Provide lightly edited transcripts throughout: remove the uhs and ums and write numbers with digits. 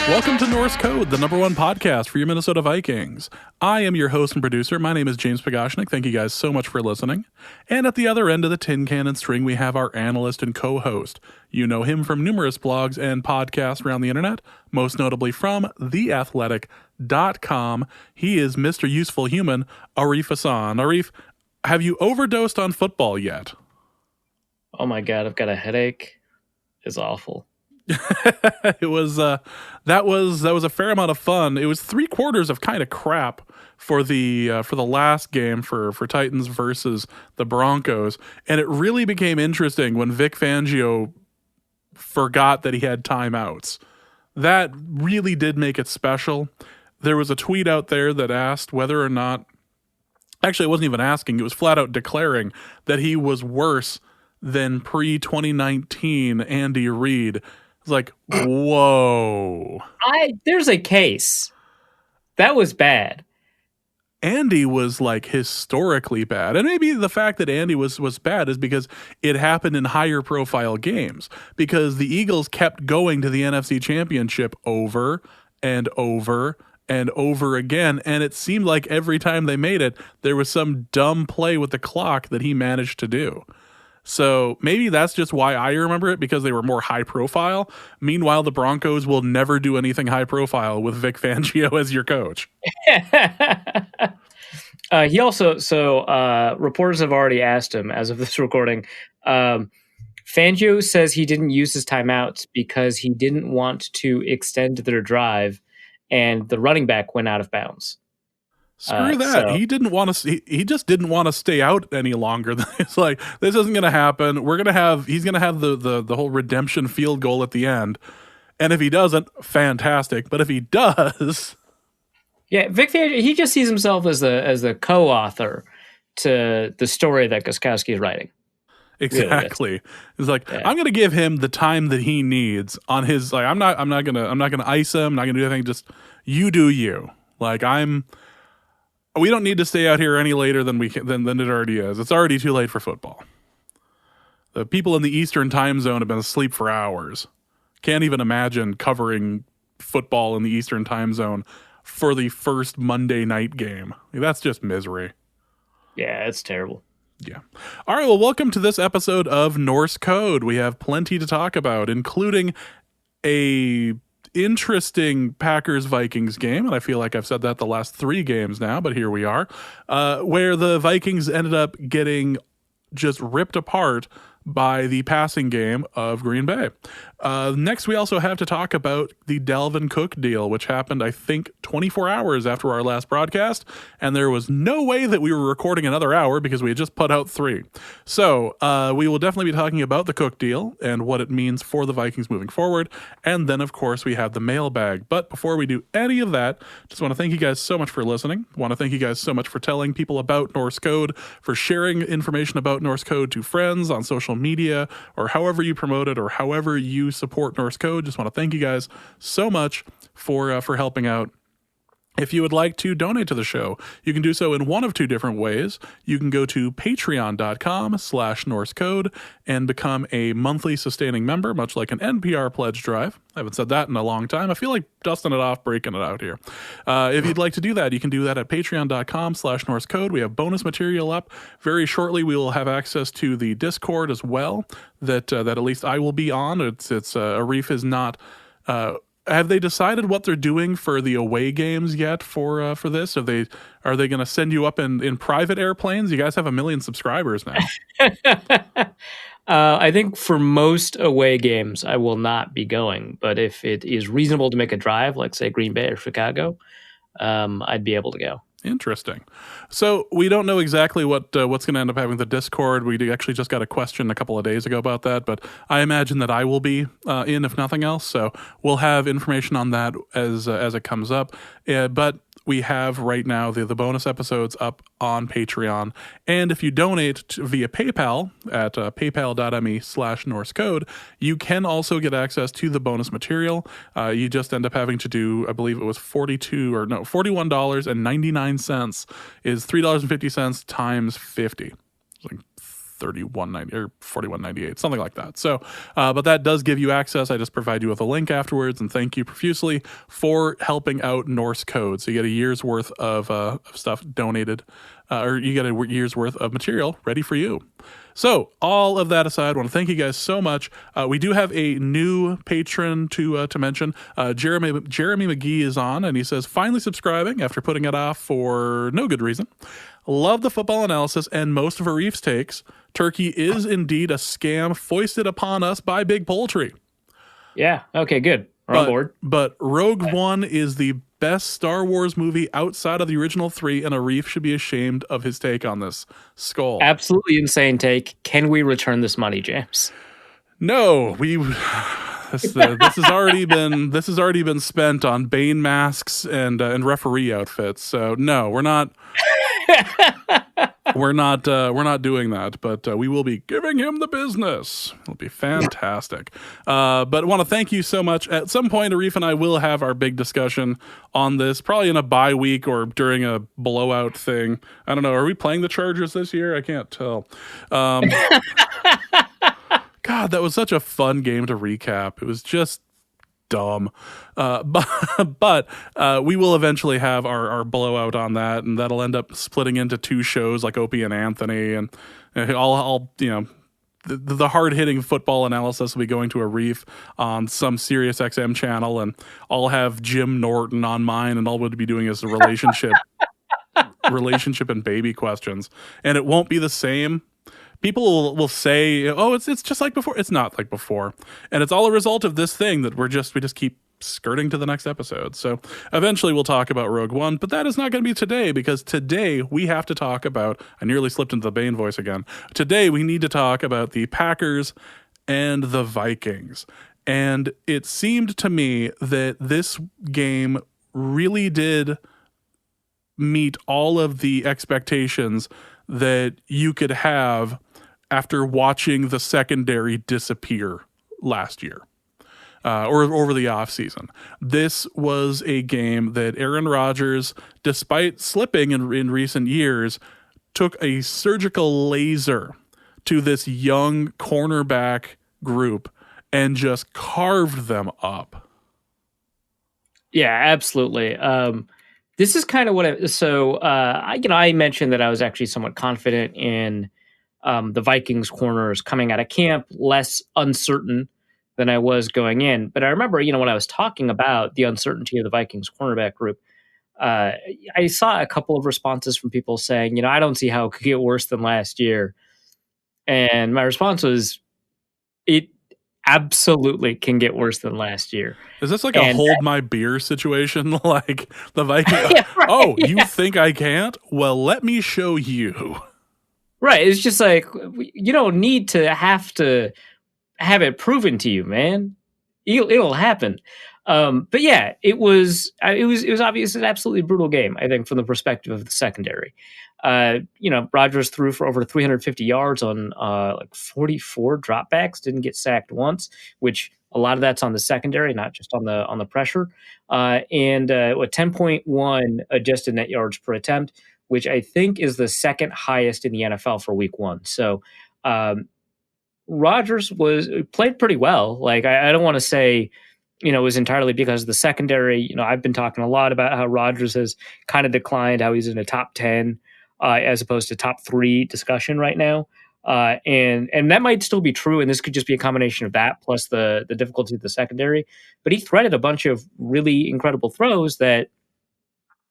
Welcome to Norse Code, the #1 podcast for your Minnesota Vikings. I am your host and producer. My name is James Pagashnik. Thank you guys so much for listening. And at the other end of the tin cannon string, we have our analyst and co-host. You know him from numerous blogs and podcasts around the internet, most notably from theathletic.com. He is Mr. Useful Human, Arif Hassan. Arif, have you overdosed on football yet? Oh my God, I've got a headache. It's awful. It was that was a fair amount of fun. It was 3/4 of kind of crap for the last game for Titans versus the Broncos, and it really became interesting when Vic Fangio forgot that he had timeouts. That really did make it special. There was a tweet out there that asked whether or not, actually it wasn't even asking, it was flat out declaring that he was worse than pre-2019 Andy Reid. It's like, whoa. There's a case. That was bad. Andy was like historically bad. And maybe the fact that Andy was bad is because it happened in higher profile games. Because the Eagles kept going to the NFC Championship over and over and over again. And it seemed like every time they made it, there was some dumb play with the clock that he managed to do. So maybe that's just why I remember it, because they were more high profile. Meanwhile, the Broncos will never do anything high profile with Vic Fangio as your coach. He also, reporters have already asked him as of this recording. Fangio says he didn't use his timeouts because he didn't want to extend their drive and the running back went out of bounds. Screw that. He didn't want to. He just didn't want to stay out any longer. It's like, this isn't going to happen. He's going to have the whole redemption field goal at the end. And if he doesn't, fantastic. But if he does, yeah, Vic Fangio, he just sees himself as the co-author to the story that Gostkowski is writing. Exactly. It's like, yeah. I'm going to give him the time that he needs on his, like, I'm not going to ice him. I'm not going to do anything. Just you do you. Like, we don't need to stay out here any later than than it already is. It's already too late for football. The people in the Eastern time zone have been asleep for hours. Can't even imagine covering football in the Eastern time zone for the first Monday night game. That's just misery. Yeah, it's terrible. Yeah. All right, well, welcome to this episode of Norse Code. We have plenty to talk about, including a interesting Packers-Vikings game, and I feel like I've said that the last 3 games now, but here we are, where the Vikings ended up getting just ripped apart by the passing game of Green Bay. Next, we also have to talk about the Dalvin Cook deal, which happened, I think, 24 hours after our last broadcast, and there was no way that we were recording another hour because we had just put out 3. So we will definitely be talking about the Cook deal and what it means for the Vikings moving forward, and then, of course, we have the mailbag. But before we do any of that, just want to thank you guys so much for listening. Want to thank you guys so much for telling people about Norse Code, for sharing information about Norse Code to friends on social media, or however you promote it, or however you support Norse Code. Just want to thank you guys so much for helping out. If you would like to donate to the show, you can do so in one of 2 different ways. You can go to patreon.com/NorseCode and become a monthly sustaining member, much like an NPR pledge drive. I haven't said that in a long time. I feel like dusting it off, breaking it out here. If you'd like to do that, you can do that at patreon.com/NorseCode. We have bonus material up. Very shortly, we will have access to the Discord as well, that at least I will be on. Arif is not... have they decided what they're doing for the away games yet for this? Are they going to send you up in private airplanes? You guys have 1 million subscribers now. I think for most away games, I will not be going. But if it is reasonable to make a drive, like say Green Bay or Chicago, I'd be able to go. Interesting. So we don't know exactly what's going to end up having the Discord. We actually just got a question a couple of days ago about that, but I imagine that I will be in, if nothing else. So we'll have information on that as it comes up. But we have right now the bonus episodes up on Patreon. And if you donate via PayPal at paypal.me/NorseCode, you can also get access to the bonus material. You just end up having to do, I believe it was $41.99 is $3.50 times 50. It's like $31.90 or $41.98, something like that. So, but that does give you access. I just provide you with a link afterwards, and thank you profusely for helping out Norse Code. So you get a year's worth of stuff donated, or you get a year's worth of material ready for you. So, all of that aside, I want to thank you guys so much. We do have a new patron to mention. Jeremy McGee is on, and he says, finally subscribing after putting it off for no good reason. Love the football analysis and most of Arif's takes. Turkey is indeed a scam foisted upon us by Big Poultry. Yeah, okay, good. We're on board. But Rogue One is the best Star Wars movie outside of the original 3, and Arif should be ashamed of his take on this. Skull. Absolutely insane take. Can we return this money, James? No, this has already been spent on Bane masks and referee outfits. So no, we're not. We're not doing that, but we will be giving him the business. It'll be fantastic. But I want to thank you so much. At some point, Arif and I will have our big discussion on this, probably in a bye week or during a blowout thing. I don't know. Are we playing the Chargers this year? I can't tell. God, that was such a fun game to recap. It was just dumb. But we will eventually have our blowout on that, and that'll end up splitting into 2 shows like Opie and Anthony, and I'll the hard-hitting football analysis will be going to Arif on some Sirius XM channel, and I'll have Jim Norton on mine, and all we'll be doing is a relationship and baby questions, and it won't be the same. People will say, "Oh, it's just like before." It's not like before, and it's all a result of this thing that we just keep skirting to the next episode. So eventually we'll talk about Rogue One, but that is not going to be today, because today we have to talk about. I nearly slipped into the Bane voice again. Today we need to talk about the Packers and the Vikings, and it seemed to me that this game really did meet all of the expectations that you could have after watching the secondary disappear last year or over the offseason. This was a game that Aaron Rodgers, despite slipping in recent years, took a surgical laser to this young cornerback group and just carved them up. Yeah, absolutely. This is kind of what I mentioned that I was actually somewhat confident in the Vikings corners coming out of camp, less uncertain than I was going in. But I remember, when I was talking about the uncertainty of the Vikings cornerback group, I saw a couple of responses from people saying, I don't see how it could get worse than last year. And my response was, it absolutely can get worse than last year. Is this like a hold my beer situation? Like the Vikings? Yeah, right, oh, you think I can't? Well, let me show you. Right. It's just like, you don't need to have it proven to you, man. It'll happen. But yeah, it was obvious, an absolutely brutal game, I think, from the perspective of the secondary. Rodgers threw for over 350 yards on 44 dropbacks, didn't get sacked once, which a lot of that's on the secondary, not just on the pressure. And 10.1 adjusted net yards per attempt, which I think is the second highest in the NFL for week 1. So Rodgers played pretty well. Like, I don't want to say, it was entirely because of the secondary. I've been talking a lot about how Rodgers has kind of declined, how he's in a top 10 as opposed to top 3 discussion right now. And that might still be true, and this could just be a combination of that plus the difficulty of the secondary. But he threaded a bunch of really incredible throws that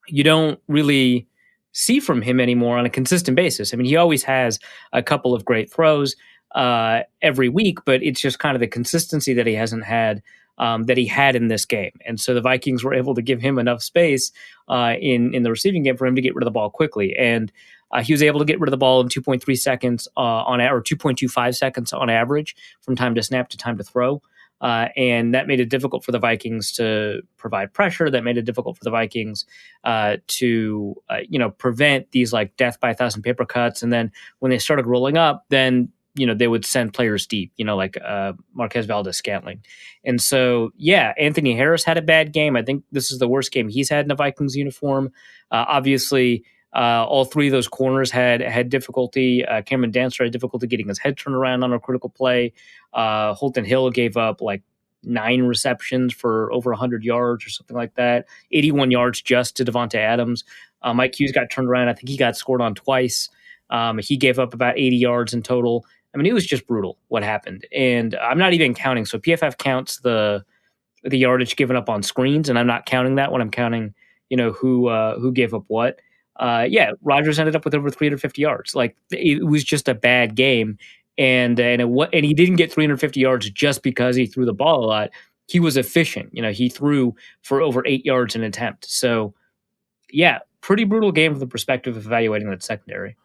you don't really see from him anymore on a consistent basis. I mean, he always has a couple of great throws every week, but it's just kind of the consistency that he hasn't had that he had in this game. And so the Vikings were able to give him enough space in the receiving game for him to get rid of the ball quickly. And he was able to get rid of the ball in 2.3 seconds or 2.25 seconds on average from time to snap to time to throw. And that made it difficult for the Vikings to provide pressure. That made it difficult for the Vikings to prevent these like death by 1,000 paper cuts. And then when they started rolling up, then they would send players deep, like Marquez Valdes-Scantling. And so, yeah, Anthony Harris had a bad game. I think this is the worst game he's had in a Vikings uniform. Obviously, All three of those corners had difficulty. Cameron Dancer had difficulty getting his head turned around on a critical play. Holton Hill gave up like 9 receptions for over 100 yards or something like that. 81 yards just to Devontae Adams. Mike Hughes got turned around. I think he got scored on twice. He gave up about 80 yards in total. I mean, it was just brutal what happened. And I'm not even counting. So PFF counts the yardage given up on screens, and I'm not counting that when I'm counting, who gave up what. Rodgers ended up with over 350 yards. Like, it was just a bad game. And he didn't get 350 yards just because he threw the ball a lot. He was efficient. He threw for over 8 yards an attempt. So, yeah, pretty brutal game from the perspective of evaluating that secondary.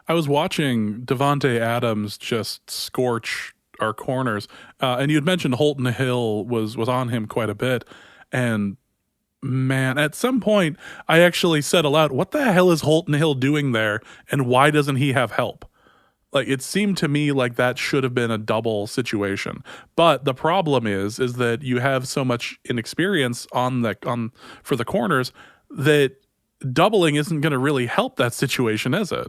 I was watching Devontae Adams just scorch our corners, and you had mentioned Holton Hill was on him quite a bit, and man, at some point I actually said aloud, "What the hell is Holton Hill doing there, and why doesn't he have help?" Like, it seemed to me like that should have been a double situation. But the problem is that you have so much inexperience for the corners that doubling isn't going to really help that situation, is it?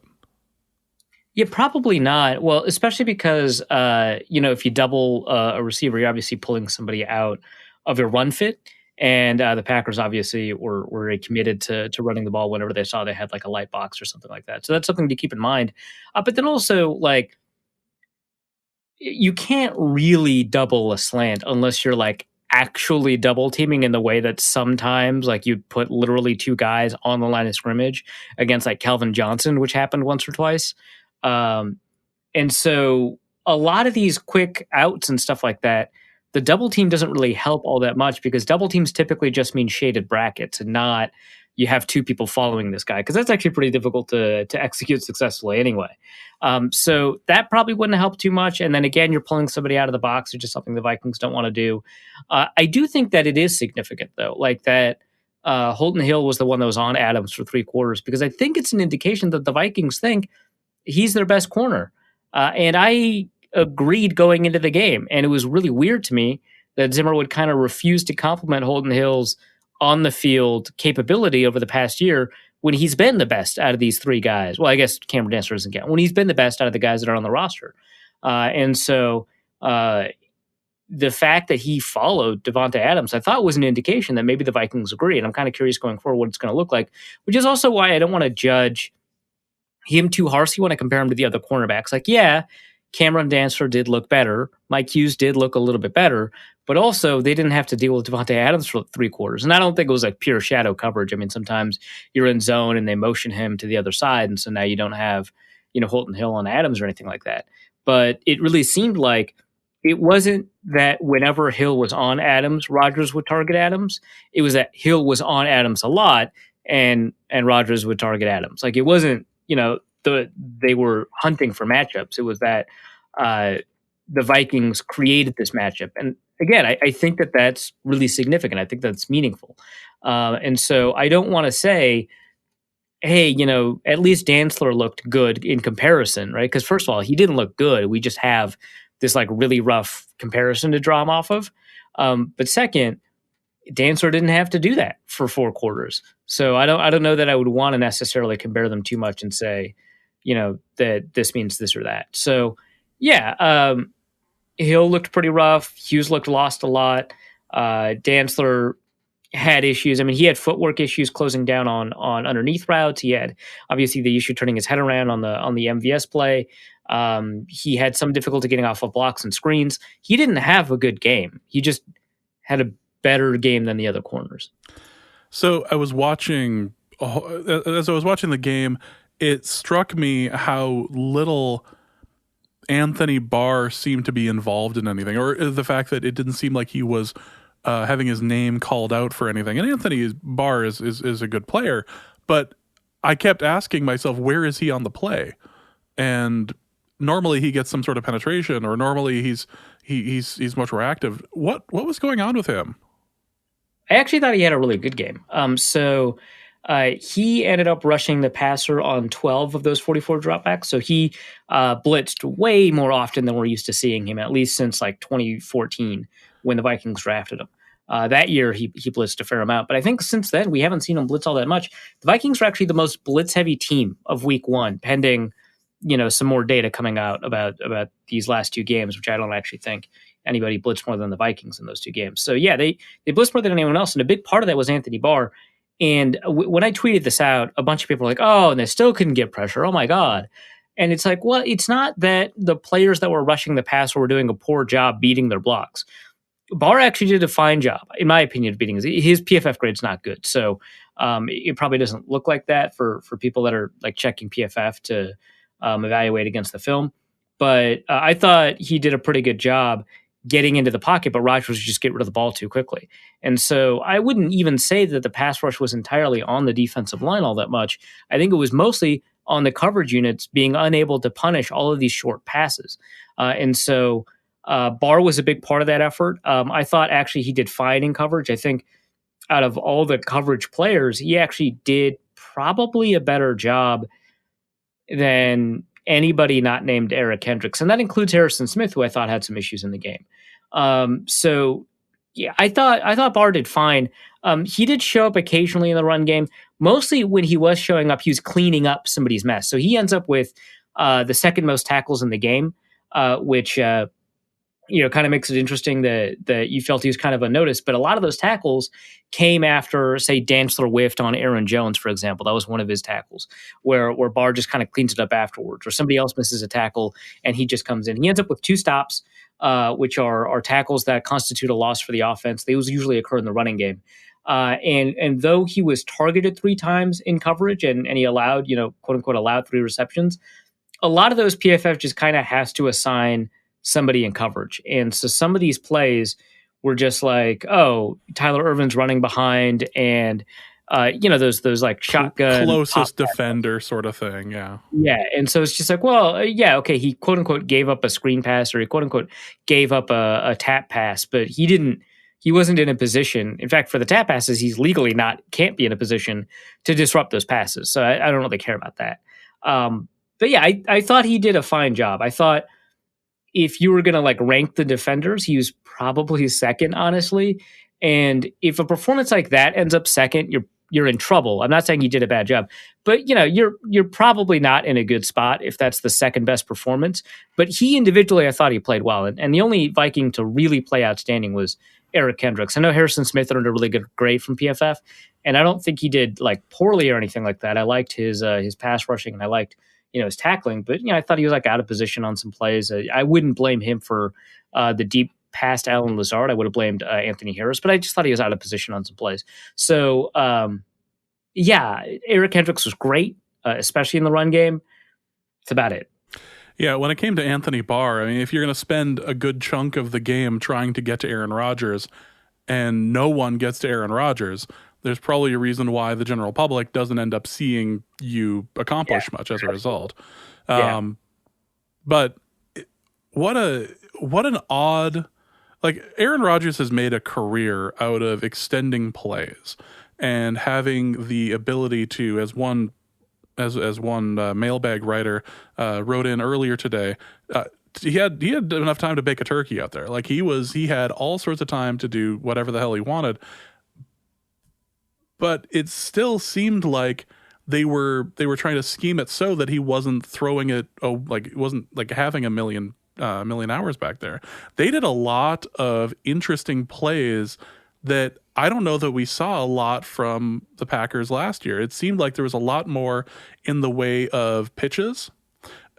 Yeah, probably not. Well, especially because if you double a receiver, you're obviously pulling somebody out of your run fit. And the Packers obviously were very committed to running the ball whenever they saw they had like a light box or something like that. So that's something to keep in mind. But then also, like, you can't really double a slant unless you're like actually double teaming in the way that sometimes like you'd put literally 2 guys on the line of scrimmage against like Calvin Johnson, which happened once or twice. And so a lot of these quick outs and stuff like that, the double team doesn't really help all that much because double teams typically just mean shaded brackets and not you have 2 people following this guy, because that's actually pretty difficult to execute successfully anyway. So that probably wouldn't help too much. And then again, you're pulling somebody out of the box, which is something the Vikings don't want to do. I do think that it is significant, though, like that Holton Hill was the one that was on Adams for 3 quarters, because I think it's an indication that the Vikings think he's their best corner. And I agreed going into the game. And it was really weird to me that Zimmer would kind of refuse to compliment Holton Hill's on the field capability over the past year when he's been the best out of these 3 guys. Well, I guess Cameron Dancer doesn't count. When he's been the best out of the guys that are on the roster. And so the fact that he followed Devontae Adams, I thought was an indication that maybe the Vikings agree. And I'm kind of curious going forward what it's going to look like, which is also why I don't want to judge him too harshly when I compare him to the other cornerbacks. Like, yeah, Cameron Dancer did look better. Mike Hughes did look a little bit better, but also they didn't have to deal with Devontae Adams for 3 quarters. And I don't think it was like pure shadow coverage. I mean, sometimes you're in zone and they motion him to the other side. And so now you don't have, Holton Hill on Adams or anything like that. But it really seemed like it wasn't that whenever Hill was on Adams, Rodgers would target Adams. It was that Hill was on Adams a lot and Rodgers would target Adams. Like, it wasn't, they were hunting for matchups. It was that the Vikings created this matchup. And again, I think that that's really significant. I think that's meaningful. And so I don't want to say, hey, at least Dantzler looked good in comparison, right? Because first of all, he didn't look good. We just have this like really rough comparison to draw him off of. But second, Dantzler didn't have to do that for 4 quarters. So I don't know that I would want to necessarily compare them too much and say, that this means this or that. So yeah, Hill looked pretty rough. Hughes looked lost a lot. Dantzler had issues. I mean, he had footwork issues closing down on underneath routes. He had obviously the issue turning his head around on the MVS play. He had some difficulty getting off of blocks and screens. He didn't have a good game. He just had a better game than the other corners. So as I was watching the game, it struck me how little Anthony Barr seemed to be involved in anything, or the fact that it didn't seem like he was having his name called out for anything. And Anthony Barr is a good player, but I kept asking myself, where is he on the play? And normally he gets some sort of penetration, or normally he's much more active. What was going on with him? I actually thought he had a really good game. He ended up rushing the passer on 12 of those 44 dropbacks. So he blitzed way more often than we're used to seeing him, at least since like 2014 when the Vikings drafted him. That year, he blitzed a fair amount. But I think since then, we haven't seen him blitz all that much. The Vikings were actually the most blitz-heavy team of week one, pending, some more data coming out about these last two games, which I don't actually think anybody blitzed more than the Vikings in those two games. So, yeah, they blitzed more than anyone else. And a big part of that was Anthony Barr. And when I tweeted this out, a bunch of people were like, oh, and they still couldn't get pressure. Oh, my God. And it's like, well, it's not that the players that were rushing the passer were doing a poor job beating their blocks. Barr actually did a fine job, in my opinion, of beating his PFF grade's not good. So it probably doesn't look like that for people that are like checking PFF to evaluate against the film. But I thought he did a pretty good job getting into the pocket, but Rodgers would just get rid of the ball too quickly. And so I wouldn't even say that the pass rush was entirely on the defensive line all that much. I think it was mostly on the coverage units being unable to punish all of these short passes. And so Barr was a big part of that effort. I thought actually he did fine in coverage. I think out of all the coverage players, he actually did probably a better job than anybody not named Eric Kendricks. And that includes Harrison Smith, who I thought had some issues in the game. So yeah, I thought Barr did fine. He did show up occasionally in the run game. Mostly when he was showing up, he was cleaning up somebody's mess. So he ends up with the second most tackles in the game, which kind of makes it interesting that you felt he was kind of unnoticed. But a lot of those tackles came after, say, Dantzler whiffed on Aaron Jones, for example. That was one of his tackles, where Barr just kind of cleans it up afterwards. Or somebody else misses a tackle, and he just comes in. He ends up with 2 stops, which are tackles that constitute a loss for the offense. They usually occur in the running game. And though he was targeted 3 times in coverage and he allowed, quote unquote, allowed 3 receptions, a lot of those PFF just kind of has to assign somebody in coverage. And so some of these plays were just like, oh, Tyler Ervin's running behind and, those like shotgun closest defender sort of thing. Yeah. Yeah. And so it's just like, well, yeah, okay. He quote unquote gave up a screen pass or he quote unquote gave up a tap pass, but he wasn't in a position. In fact, for the tap passes, he's legally can't be in a position to disrupt those passes. So I don't really care about that. But yeah, I thought he did a fine job. I thought if you were going to like rank the defenders, he was probably second, honestly. And if a performance like that ends up second, you're in trouble. I'm not saying he did a bad job, but you're probably not in a good spot if that's the second best performance. But he individually, I thought he played well. And the only Viking to really play outstanding was Eric Kendricks. I know Harrison Smith earned a really good grade from PFF, and I don't think he did like poorly or anything like that. I liked his pass rushing and I liked his tackling, but I thought he was like out of position on some plays. I wouldn't blame him for the deep past Allen Lazard. I would have blamed Anthony Harris, but I just thought he was out of position on some plays. So Eric Kendricks was great, especially in the run game. That's about it. Yeah, when it came to Anthony Barr, I mean, if you're going to spend a good chunk of the game trying to get to Aaron Rodgers and no one gets to Aaron Rodgers, there's probably a reason why the general public doesn't end up seeing you accomplish much as a result. But what an odd, like Aaron Rodgers has made a career out of extending plays and having the ability to, as one mailbag writer wrote in earlier today, he had enough time to bake a turkey out there. Like he had all sorts of time to do whatever the hell he wanted. But it still seemed like they were trying to scheme it so that he wasn't throwing it. It wasn't like having a million hours back there. They did a lot of interesting plays that I don't know that we saw a lot from the Packers last year. It seemed like there was a lot more in the way of pitches,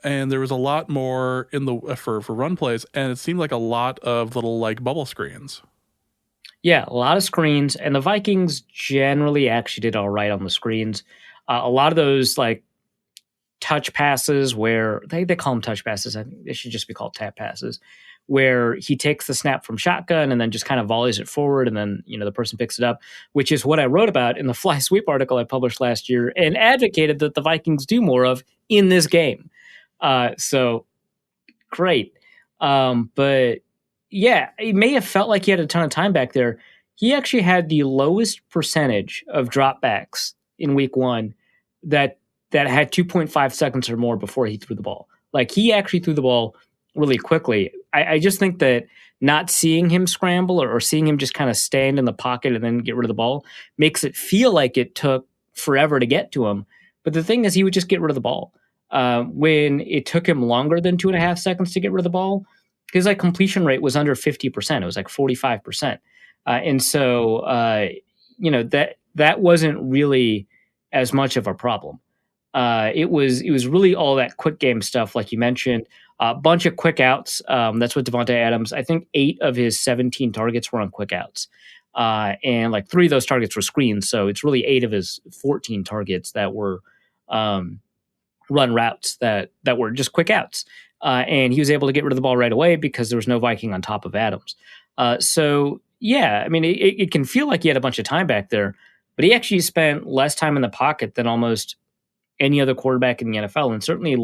and there was a lot more in the for run plays, and it seemed like a lot of little like bubble screens. Yeah, a lot of screens, and the Vikings generally actually did all right on the screens. A lot of those like touch passes where they call them touch passes. I think they should just be called tap passes, where he takes the snap from shotgun and then just kind of volleys it forward, and then the person picks it up, which is what I wrote about in the Fly Sweep article I published last year and advocated that the Vikings do more of in this game. So great. But yeah, it may have felt like he had a ton of time back there. He actually had the lowest percentage of dropbacks in week one that had 2.5 seconds or more before he threw the ball. Like he actually threw the ball really quickly. I just think that not seeing him scramble or seeing him just kind of stand in the pocket and then get rid of the ball makes it feel like it took forever to get to him. But the thing is, he would just get rid of the ball. When it took him longer than 2.5 seconds to get rid of the ball, his like completion rate was under 50%. It was like 45%. And so, that wasn't really as much of a problem. It was really all that quick game stuff, like you mentioned, a bunch of quick outs. That's what Devontae Adams, I think 8 of his 17 targets were on quick outs. And like 3 of those targets were screens. So it's really 8 of his 14 targets that were run routes that were just quick outs. And he was able to get rid of the ball right away because there was no Viking on top of Adams. So, yeah, I mean, it can feel like he had a bunch of time back there, but he actually spent less time in the pocket than almost any other quarterback in the NFL, and certainly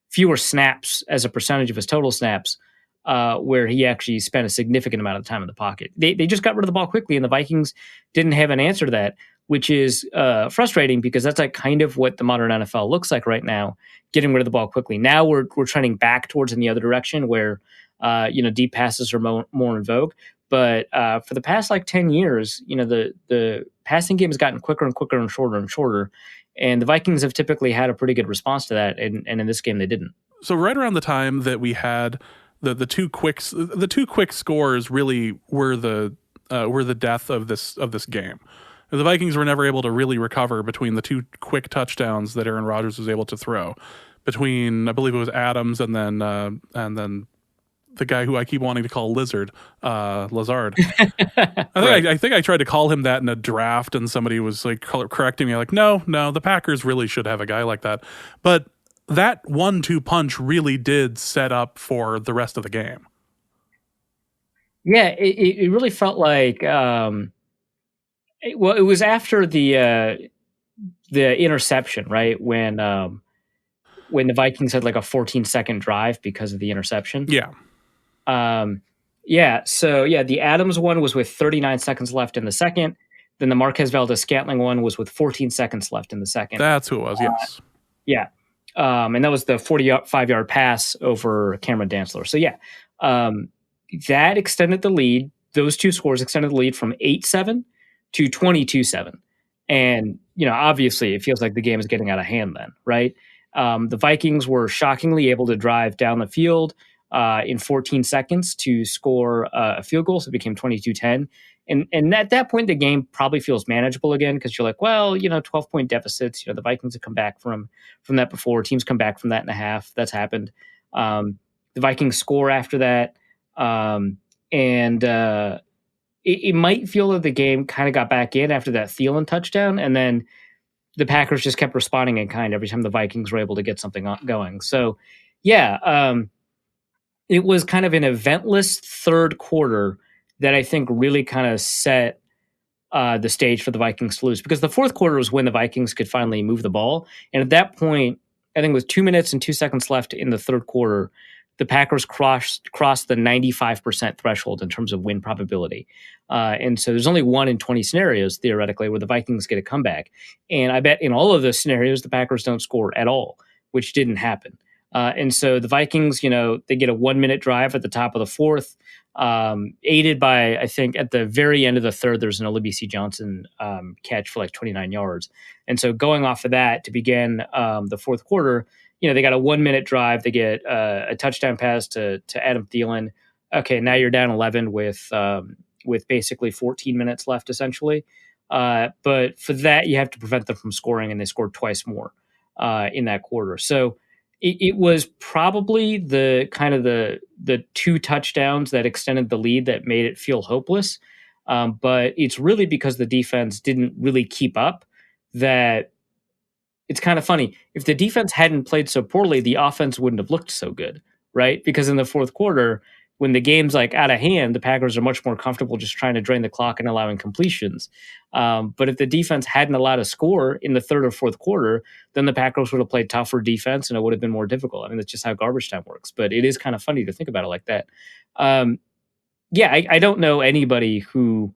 fewer snaps as a percentage of his total snaps, where he actually spent a significant amount of time in the pocket. They just got rid of the ball quickly, and the Vikings didn't have an answer to that, which is frustrating because that's like kind of what the modern NFL looks like right now, getting rid of the ball quickly. Now we're trending back towards in the other direction where deep passes are more in vogue. But for the past like 10 years, the passing game has gotten quicker and quicker and shorter. And the Vikings have typically had a pretty good response to that, and in this game they didn't. So right around the time that we had the two quick scores really were the death of this game. The Vikings were never able to really recover between the 2 quick touchdowns that Aaron Rodgers was able to throw. Between, I believe it was Adams and then the guy who I keep wanting to call Lazard. I think I tried to call him that in a draft, and somebody was like correcting me, like, no, the Packers really should have a guy like that. But that 1-2 punch really did set up for the rest of the game. Yeah, it really felt like, it was after the interception, right? When the Vikings had like a 14-second drive because of the interception. Yeah. So the Adams one was with 39 seconds left in the second. Then the Marquez Valdez-Scantling one was with 14 seconds left in the second. That's who it was, yes. Yeah. And that was the 45-yard pass over Cameron Dantzler. So, that extended the lead. Those 2 scores extended the lead from 8-7 to 22-7. And, obviously it feels like the game is getting out of hand then, right? The Vikings were shockingly able to drive down the field in 14 seconds to score a field goal. So it became 22-10. And at that point, the game probably feels manageable again because you're like, well, 12-point deficits. The Vikings have come back from that before. Teams come back from that in a half. That's happened. The Vikings score after that. It might feel that the game kind of got back in after that Thielen touchdown. And then the Packers just kept responding in kind every time the Vikings were able to get something going. So, it was kind of an eventless third quarter that I think really kind of set the stage for the Vikings to lose, because the fourth quarter was when the Vikings could finally move the ball. And at that point, I think with 2 minutes and 2 seconds left in the third quarter, the Packers crossed the 95% threshold in terms of win probability. And so there's only 1 in 20 scenarios, theoretically, where the Vikings get a comeback. And I bet in all of those scenarios, the Packers don't score at all, which didn't happen. And so the Vikings, they get a 1-minute drive at the top of the fourth, aided by, I think, at the very end of the third, there's an Olabisi Johnson catch for like 29 yards. And so going off of that to begin the fourth quarter, they got a 1-minute drive. They get a touchdown pass to Adam Thielen. Okay, now you're down 11 with basically 14 minutes left, essentially. But for that, you have to prevent them from scoring, and they scored twice more in that quarter. So it was probably the 2 touchdowns that extended the lead that made it feel hopeless. But it's really because the defense didn't really keep up that it's kind of funny. If the defense hadn't played so poorly, the offense wouldn't have looked so good, right? Because in the fourth quarter, when the game's like out of hand, the Packers are much more comfortable just trying to drain the clock and allowing completions. But if the defense hadn't allowed a score in the third or fourth quarter, then the Packers would have played tougher defense and it would have been more difficult. I mean, that's just how garbage time works. But it is kind of funny to think about it like that. I don't know anybody who,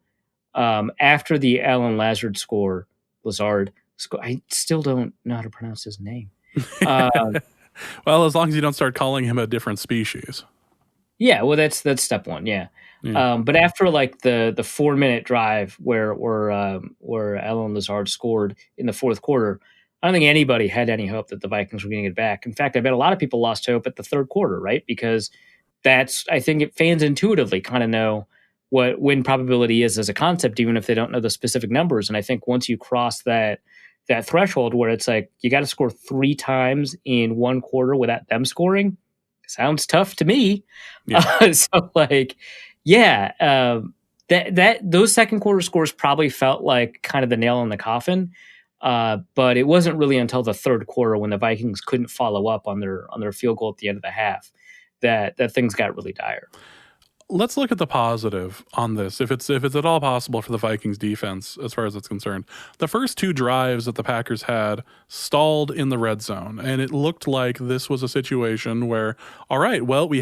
after the Alan Lazard score, I still don't know how to pronounce his name. Well, as long as you don't start calling him a different species. Yeah, well, that's step one. Yeah. Yeah. But after like the 4 minute drive where Alan Lazard scored in the fourth quarter, I don't think anybody had any hope that the Vikings were going to get it back. In fact, I bet a lot of people lost hope at the third quarter, right? Because I think fans intuitively kind of know what win probability is as a concept, even if they don't know the specific numbers. And I think once you cross that threshold where it's like you got to score 3 times in one quarter without them scoring, sounds tough to me. Yeah. So like, yeah, that those second quarter scores probably felt like kind of the nail in the coffin. But it wasn't really until the third quarter when the Vikings couldn't follow up on their field goal at the end of the half that things got really dire. Let's look at the positive on this, if it's at all possible for the Vikings defense as far as it's concerned. The first 2 drives that the Packers had stalled in the red zone, and it looked like this was a situation where, all right, well, we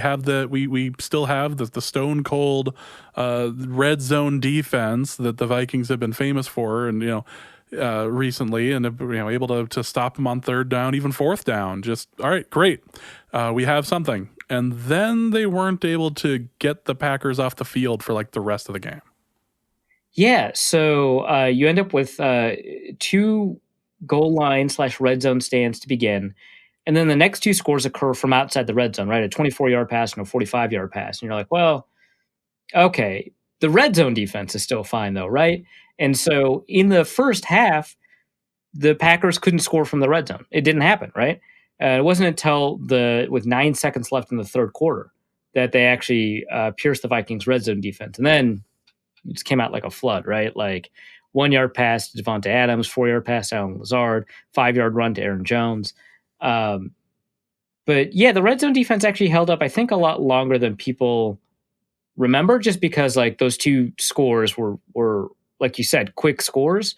still have the stone cold red zone defense that the Vikings have been famous for, and recently, and able to stop them on third down, even fourth down. Just all right, great. We have something. And then they weren't able to get the Packers off the field for like the rest of the game. Yeah, so you end up with 2 goal line / red zone stands to begin. And then the next 2 scores occur from outside the red zone, right? A 24-yard pass and a 45-yard pass. And you're like, well, okay, the red zone defense is still fine though, right? And so in the first half, the Packers couldn't score from the red zone. It didn't happen, right? It wasn't until with 9 seconds left in the third quarter that they actually pierced the Vikings' red zone defense. And then it just came out like a flood, right? Like 1-yard pass to Devonta Adams, 4-yard pass to Alan Lazard, 5-yard run to Aaron Jones. But yeah, the red zone defense actually held up, I think, a lot longer than people remember, just because like those 2 scores were like you said, quick scores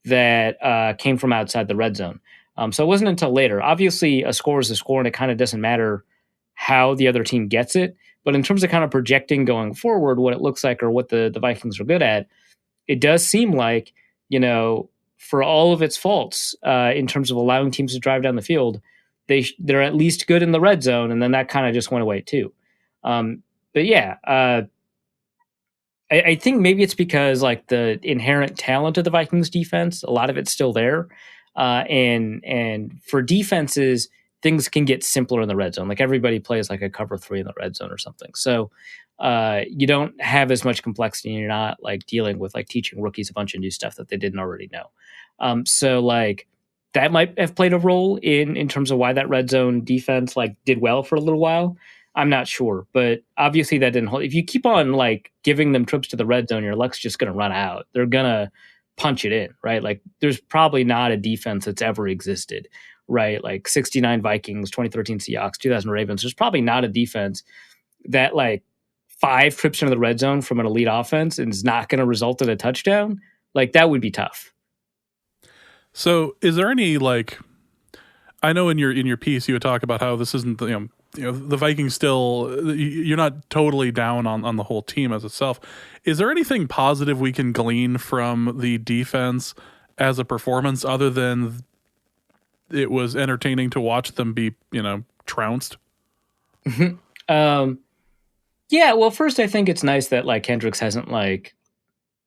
that came from outside the red zone. So it wasn't until later. Obviously, a score is a score, and it kind of doesn't matter how the other team gets it. But in terms of kind of projecting going forward, what it looks like or what the Vikings are good at, it does seem like, for all of its faults in terms of allowing teams to drive down the field, they're at least good in the red zone, and then that kind of just went away too. But yeah, I think maybe it's because like the inherent talent of the Vikings defense, a lot of it's still there. And for defenses, things can get simpler in the red zone. Like everybody plays like a cover 3 in the red zone or something. So you don't have as much complexity, and you're not like dealing with like teaching rookies a bunch of new stuff that they didn't already know. So like that might have played a role in terms of why that red zone defense like did well for a little while. I'm not sure, but obviously that didn't hold. If you keep on like giving them trips to the red zone, your luck's just going to run out. They're going to punch it in, right? Like there's probably not a defense that's ever existed, right? Like 69 Vikings, 2013 Seahawks, 2000 Ravens. There's probably not a defense that like 5 trips into the red zone from an elite offense and is not going to result in a touchdown. Like that would be tough. So is there any like, I know in your piece you would talk about how this isn't the Vikings still, you're not totally down on the whole team as itself. Is there anything positive we can glean from the defense as a performance other than it was entertaining to watch them be, trounced? Yeah, well, first I think it's nice that like Kendricks hasn't like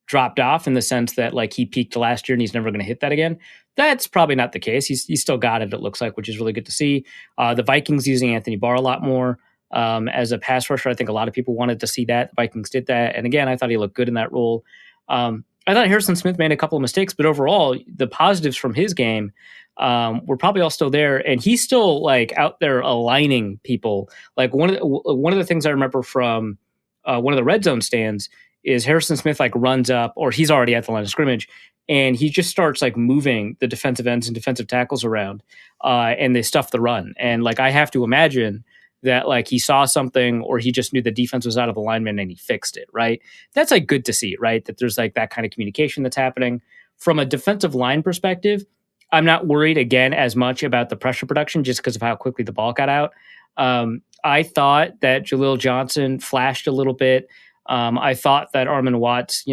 dropped off in the sense that like he peaked last year and he's never going to hit that again. That's probably not the case. He's still got it looks like, which is really good to see. The Vikings using Anthony Barr a lot more as a pass rusher. I think a lot of people wanted to see that. The Vikings did that. And again, I thought he looked good in that role. I thought Harrison Smith made a couple of mistakes, but overall, the positives from his game were probably all still there. And he's still like out there aligning people. Like one of the things I remember from one of the red zone stands is Harrison Smith like runs up, or he's already at the line of scrimmage, and he just starts like moving the defensive ends and defensive tackles around, and they stuff the run. And like I have to imagine that like he saw something, or he just knew the defense was out of alignment and he fixed it. Right? That's like good to see, right? That there's like that kind of communication that's happening. From a defensive line perspective, I'm not worried again as much about the pressure production just because of how quickly the ball got out. I thought that Jaleel Johnson flashed a little bit. I thought that Armon Watts,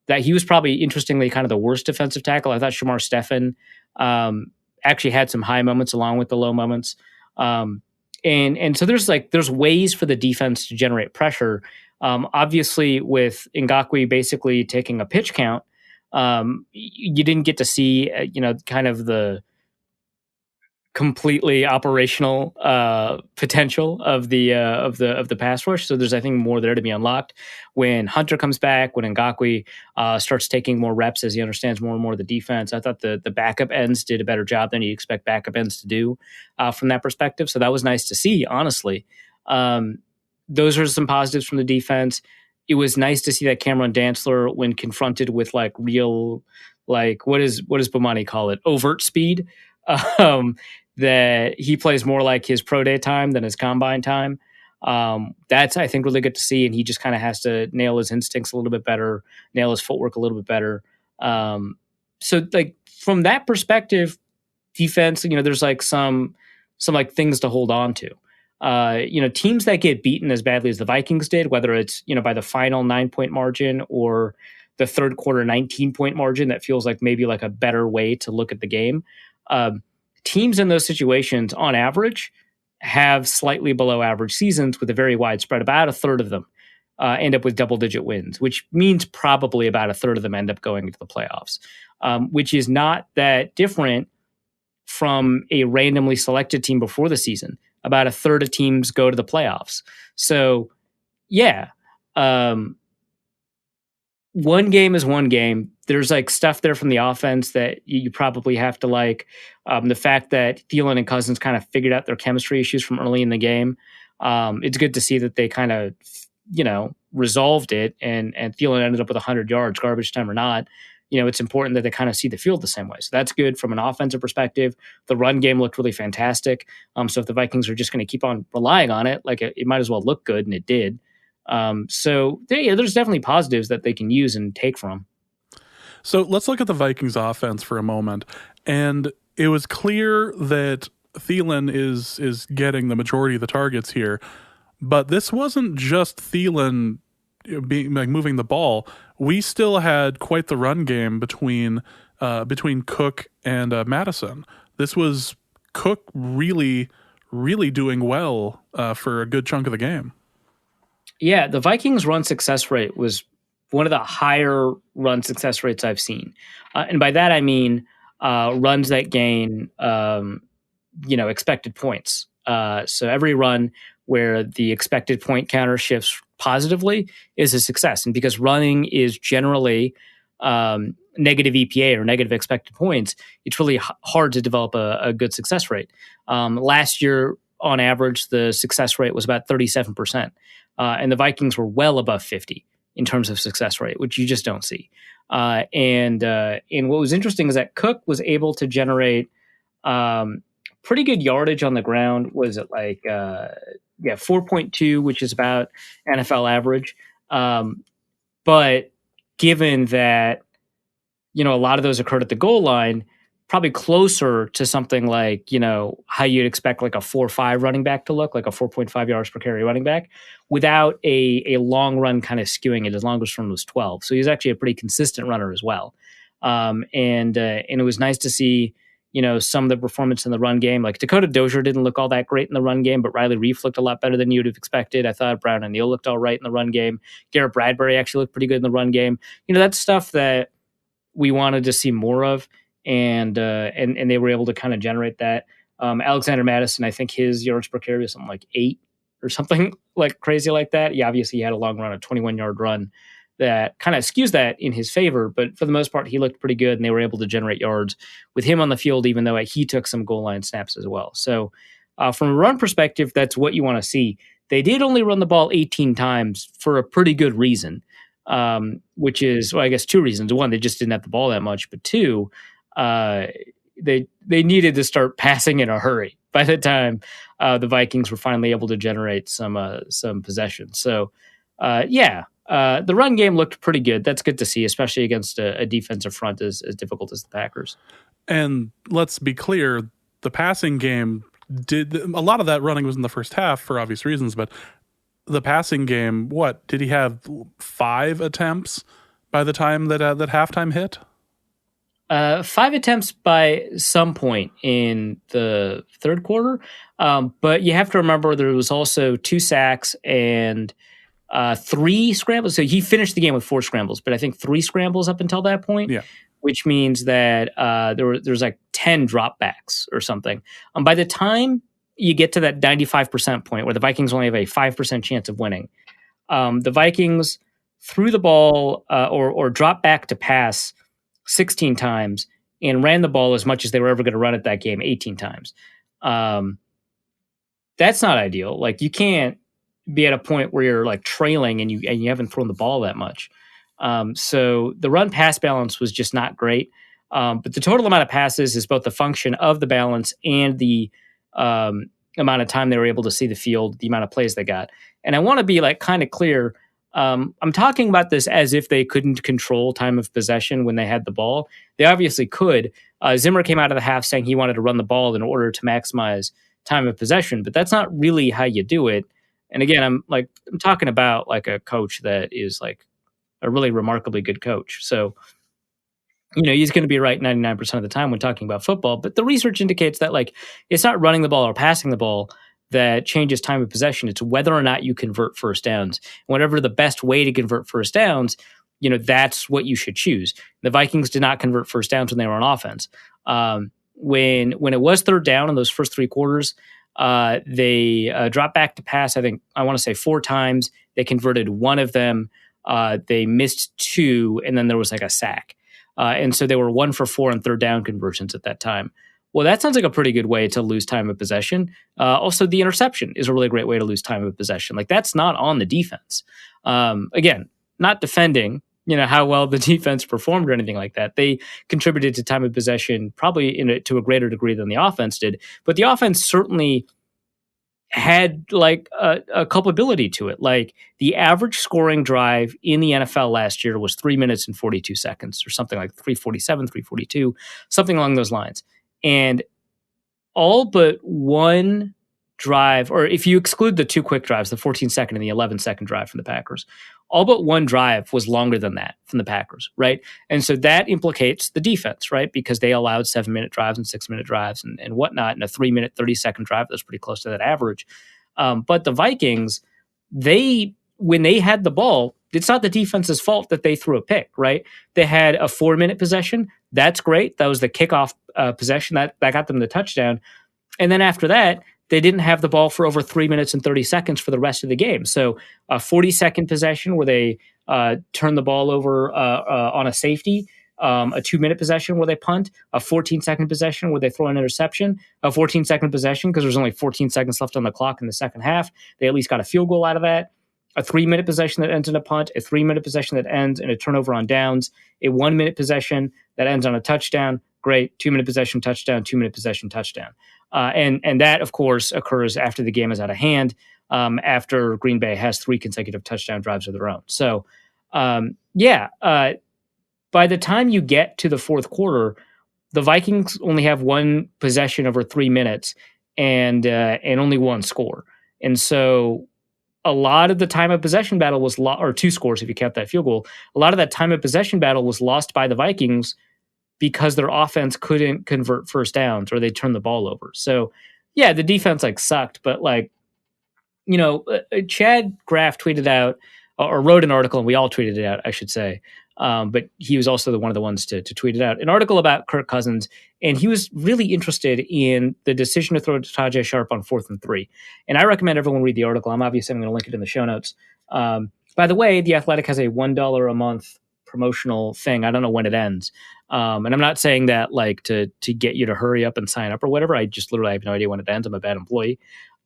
that he was probably interestingly kind of the worst defensive tackle. I thought Shamar Stephen actually had some high moments along with the low moments. And so there's ways for the defense to generate pressure. Obviously, with Ngakoue basically taking a pitch count, you didn't get to see kind of the completely operational potential of the pass rush. So there's, I think, more there to be unlocked when Hunter comes back, when Ngakoue starts taking more reps as he understands more and more of the defense. I thought the backup ends did a better job than you expect backup ends to do from that perspective. So that was nice to see, honestly. Those are some positives from the defense. It was nice to see that Cameron Dantzler, when confronted with like real, like what does Bomani call it, overt speed, that he plays more like his pro day time than his combine time. That's, I think, really good to see. And he just kind of has to nail his instincts a little bit better, nail his footwork a little bit better. So like from that perspective, defense, there's like some like things to hold on to. Teams that get beaten as badly as the Vikings did, whether it's, by the final 9-point margin or the third quarter 19-point margin, that feels like maybe like a better way to look at the game. Teams in those situations, on average, have slightly below average seasons with a very wide spread. About a third of them end up with double-digit wins, which means probably about a third of them end up going into the playoffs, which is not that different from a randomly selected team before the season. About a third of teams go to the playoffs. So, yeah. One game is one game. There's like stuff there from the offense that you probably have to like. The fact that Thielen and Cousins kind of figured out their chemistry issues from early in the game. It's good to see that they kind of, resolved it, and Thielen ended up with 100 yards, garbage time or not. It's important that they kind of see the field the same way. So that's good from an offensive perspective. The run game looked really fantastic. So if the Vikings are just going to keep on relying on it, like it might as well look good, and it did. So there's definitely positives that they can use and take from. So let's look at the Vikings offense for a moment. And it was clear that Thielen is getting the majority of the targets here. But this wasn't just Thielen being like moving the ball. We still had quite the run game between Cook and Madison. This was Cook really, really doing well for a good chunk of the game. Yeah, the Vikings' run success rate was one of the higher run success rates I've seen. And by that, I mean runs that gain, expected points. So every run where the expected point counter shifts positively is a success. And because running is generally negative EPA or negative expected points, it's really hard to develop a good success rate. Last year, on average, the success rate was about 37%. And the Vikings were well above 50 in terms of success rate, which you just don't see. And what was interesting is that Cook was able to generate pretty good yardage on the ground. Was it like 4.2, which is about NFL average. But given that, a lot of those occurred at the goal line, probably closer to something like, how you'd expect like a 4.5 running back to look, like a 4.5 yards per carry running back, without a long run kind of skewing it. His longest run was 12. So he's actually a pretty consistent runner as well. And it was nice to see, some of the performance in the run game. Like Dakota Dozier didn't look all that great in the run game, but Riley Reif looked a lot better than you would have expected. I thought Brown and Neal looked all right in the run game. Garrett Bradbury actually looked pretty good in the run game. That's stuff that we wanted to see more of. And they were able to kind of generate that. Alexander Madison, I think his yards per carry was something like 8 or something like crazy like that. Yeah, obviously he had a long run, a 21-yard run that kind of skews that in his favor. But for the most part, he looked pretty good, and they were able to generate yards with him on the field, even though he took some goal line snaps as well. So from a run perspective, that's what you want to see. They did only run the ball 18 times for a pretty good reason, which is, I guess, 2 reasons. One, they just didn't have the ball that much. But 2, they needed to start passing in a hurry by the time the Vikings were finally able to generate some possession. So, the run game looked pretty good. That's good to see, especially against a defensive front as difficult as the Packers. And let's be clear, the passing game a lot of that running was in the first half for obvious reasons, but the passing game, what did he have 5 attempts by the time that halftime hit? 5 attempts by some point in the third quarter. But you have to remember there was also 2 sacks and 3 scrambles. So he finished the game with 4 scrambles, but I think 3 scrambles up until that point. Yeah. Which means that there's like 10 dropbacks or something. By the time you get to that 95% point where the Vikings only have a 5% chance of winning, the Vikings threw the ball or dropped back to pass 16 times and ran the ball as much as they were ever going to run it that game, 18 times. That's not ideal. Like, you can't be at a point where you're like trailing and you haven't thrown the ball that much. So the run pass balance was just not great. But the total amount of passes is both the function of the balance and the amount of time they were able to see the field, the amount of plays they got. And I want to be like kind of clear. I'm talking about this as if they couldn't control time of possession when they had the ball. They obviously could. Zimmer came out of the half saying he wanted to run the ball in order to maximize time of possession, but that's not really how you do it. And again, I'm talking about like a coach that is like a really remarkably good coach. So, he's going to be right 99% of the time when talking about football. But the research indicates that like it's not running the ball or passing the ball that changes time of possession. It's whether or not you convert first downs. Whatever the best way to convert first downs, that's what you should choose. The Vikings did not convert first downs when they were on offense. When it was third down in those first 3 quarters, they dropped back to pass. I want to say 4 times. They converted 1 of them. They missed 2, and then there was like a sack. And so they were 1 for 4 on third down conversions at that time. Well, that sounds like a pretty good way to lose time of possession. Also, the interception is a really great way to lose time of possession. Like, that's not on the defense. Again, not defending, how well the defense performed or anything like that. They contributed to time of possession probably to a greater degree than the offense did. But the offense certainly had like a culpability to it. Like, the average scoring drive in the NFL last year was 3 minutes and 42 seconds or something like 3:47, 3:42, something along those lines. And all but one drive, or if you exclude the 2 quick drives, the 14-second and the 11-second drive from the Packers, all but one drive was longer than that from the Packers, right? And so that implicates the defense, right? Because they allowed 7-minute drives and 6-minute drives and whatnot, and a 3-minute, 30-second drive that's pretty close to that average. But the Vikings, when they had the ball, it's not the defense's fault that they threw a pick, right? They had a 4-minute possession. That's great. That was the kickoff possession that got them the touchdown. And then after that, they didn't have the ball for over 3 minutes and 30 seconds for the rest of the game. So a 40-second possession where they turn the ball over on a safety, a 2-minute possession where they punt, a 14-second possession where they throw an interception, a 14-second possession because there's only 14 seconds left on the clock in the second half. They at least got a field goal out of that. A 3-minute possession that ends in a punt, a 3-minute possession that ends in a turnover on downs, a 1-minute possession that ends on a touchdown. Great. 2-minute possession, touchdown, 2-minute possession, touchdown. And that, of course, occurs after the game is out of hand, after Green Bay has 3 consecutive touchdown drives of their own. So, by the time you get to the fourth quarter, the Vikings only have 1 possession over 3 minutes and only 1 score. And so a lot of the time of possession battle was or 2 scores if you count that field goal. A lot of that time of possession battle was lost by the Vikings because their offense couldn't convert first downs or they turned the ball over. So, yeah, the defense sucked, but Chad Graff tweeted out or wrote an article, and we all tweeted it out, I should say. But he was also one of the ones to tweet it out. An article about Kirk Cousins, and he was really interested in the decision to throw to Tajay Sharp on 4th and 3. And I recommend everyone read the article. I'm going to link it in the show notes. By the way, The Athletic has a $1 a month promotional thing. I don't know when it ends. And I'm not saying that to get you to hurry up and sign up or whatever. I just literally have no idea when it ends. I'm a bad employee.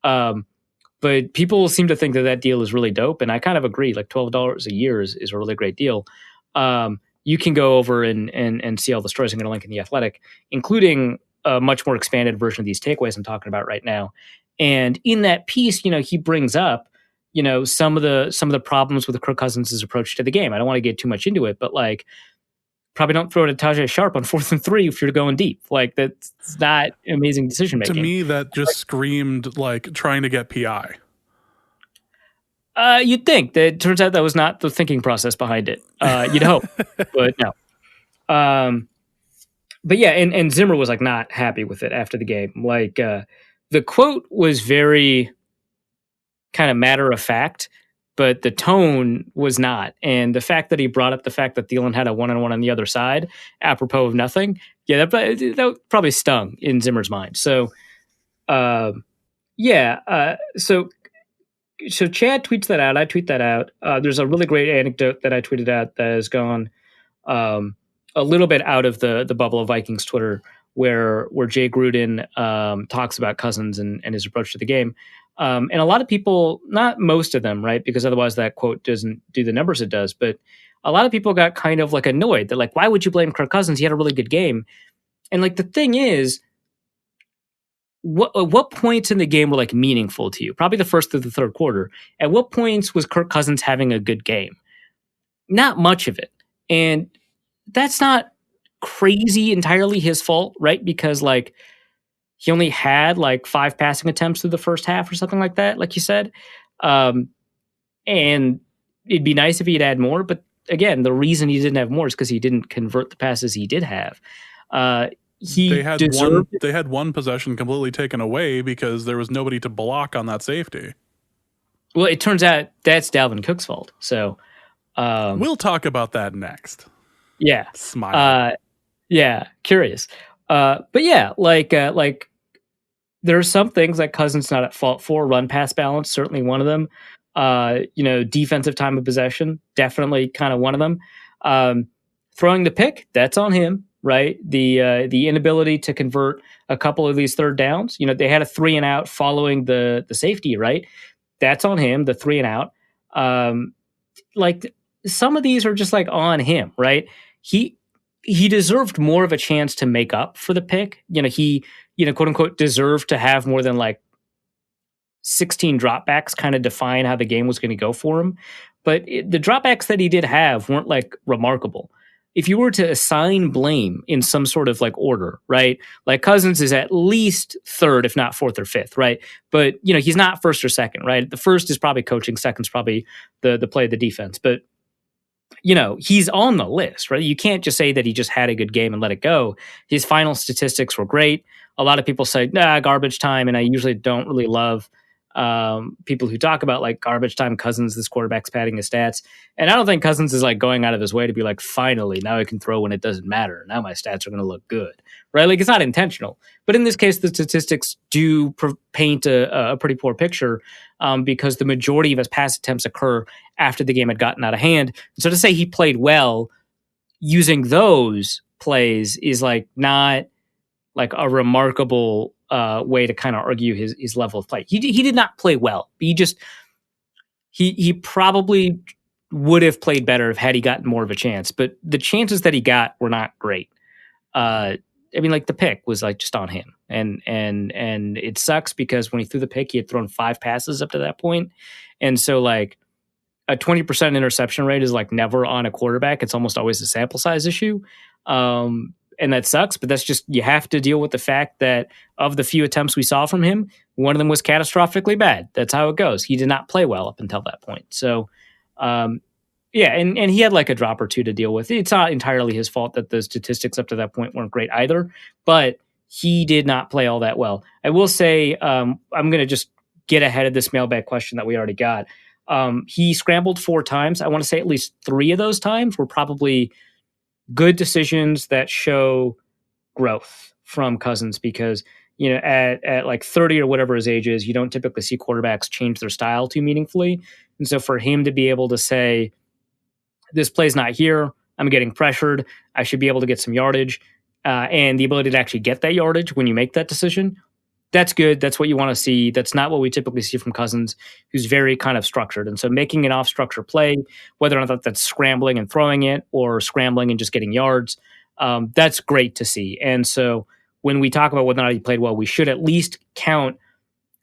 But people seem to think that deal is really dope. And I kind of agree. Like $12 a year is a really great deal. You can go over and see all the stories I'm going to link in The Athletic, including a much more expanded version of these takeaways I'm talking about right now. And in that piece, he brings up, some of the problems with Kirk Cousins' approach to the game. I don't want to get too much into it, but probably don't throw it at Tajay Sharp on 4th and 3 if you're going deep. That's not amazing decision making. To me, that just screamed trying to get PI. You'd think. That turns out that was not the thinking process behind it. You'd hope, but no. but yeah, and Zimmer was like not happy with it after the game. Like the quote was very kind of matter of fact, but the tone was not. And the fact that he brought up the fact that Thielen had a one-on-one on the other side, apropos of nothing, yeah, that probably stung in Zimmer's mind. So, yeah, so Chad tweets that out. I tweet that out. There's a really great anecdote that I tweeted out that has gone a little bit out of the bubble of Vikings Twitter, where Jay Gruden talks about Cousins and his approach to the game. And a lot of people, not most of them, right? Because otherwise that quote doesn't do the numbers it does. But a lot of people got kind of like annoyed. They're like, why would you blame Kirk Cousins? He had a really good game. And like the thing is, what points in the game were like meaningful to you? Probably the first through the third quarter. At what points was Kirk Cousins having a good game? Not much of it. And that's not crazy entirely his fault, right? Because like he only had like 5 passing attempts through the first half or something like that, like you said. And it'd be nice if he'd had more, but again, the reason he didn't have more is because he didn't convert the passes he did have. They had one possession completely taken away because there was nobody to block on that safety. Well, it turns out that's Dalvin Cook's fault. So we'll talk about that next. Yeah. Smile. Yeah. Curious. But yeah, like there are some things that Cousins not at fault for. Run pass balance, certainly one of them. Defensive time of possession, definitely kind of one of them. Throwing the pick, that's on him, right? The inability to convert a couple of these third downs. They had a 3 and out following the safety, right? That's on him, the 3 and out. Like some of these are just like on him, right? He deserved more of a chance to make up for the pick. He quote unquote deserved to have more than like 16 dropbacks kind of define how the game was going to go for him. But the dropbacks that he did have weren't like remarkable. If you were to assign blame in some sort of like order, right? Like Cousins is at least third, if not fourth or fifth, right? But he's not first or second, right? The first is probably coaching, second's probably the play of the defense. But he's on the list, right? You can't just say that he just had a good game and let it go. His final statistics were great. A lot of people say, garbage time. And I usually don't really love people who talk about like garbage time Cousins, this quarterback's padding his stats. And I don't think Cousins is like going out of his way to be like, finally, now I can throw when it doesn't matter. Now my stats are going to look good, right? Like it's not intentional. But in this case, the statistics do paint a pretty poor picture because the majority of his pass attempts occur after the game had gotten out of hand. So to say he played well using those plays is like not like a remarkable way to kind of argue his level of play. He did not play well. He probably would have played better had he gotten more of a chance. But the chances that he got were not great. Like the pick was like just on him, and it sucks because when he threw the pick, he had thrown 5 passes up to that point, and so like a 20% interception rate is like never on a quarterback. It's almost always a sample size issue. And that sucks, but that's just, you have to deal with the fact that of the few attempts we saw from him, one of them was catastrophically bad. That's how it goes. He did not play well up until that point. So, and he had like a drop or two to deal with. It's not entirely his fault that the statistics up to that point weren't great either, but he did not play all that well. I will say, I'm going to just get ahead of this mailbag question that we already got. He scrambled 4 times. I want to say at least 3 of those times were probably good decisions that show growth from Cousins because, at like 30 or whatever his age is, you don't typically see quarterbacks change their style too meaningfully. And so for him to be able to say, this play's not here, I'm getting pressured, I should be able to get some yardage, and the ability to actually get that yardage when you make that decision, that's good. That's what you want to see. That's not what we typically see from Cousins, who's very kind of structured. And so making an off-structure play, whether or not that's scrambling and throwing it or scrambling and just getting yards, that's great to see. And so when we talk about whether or not he played well, we should at least count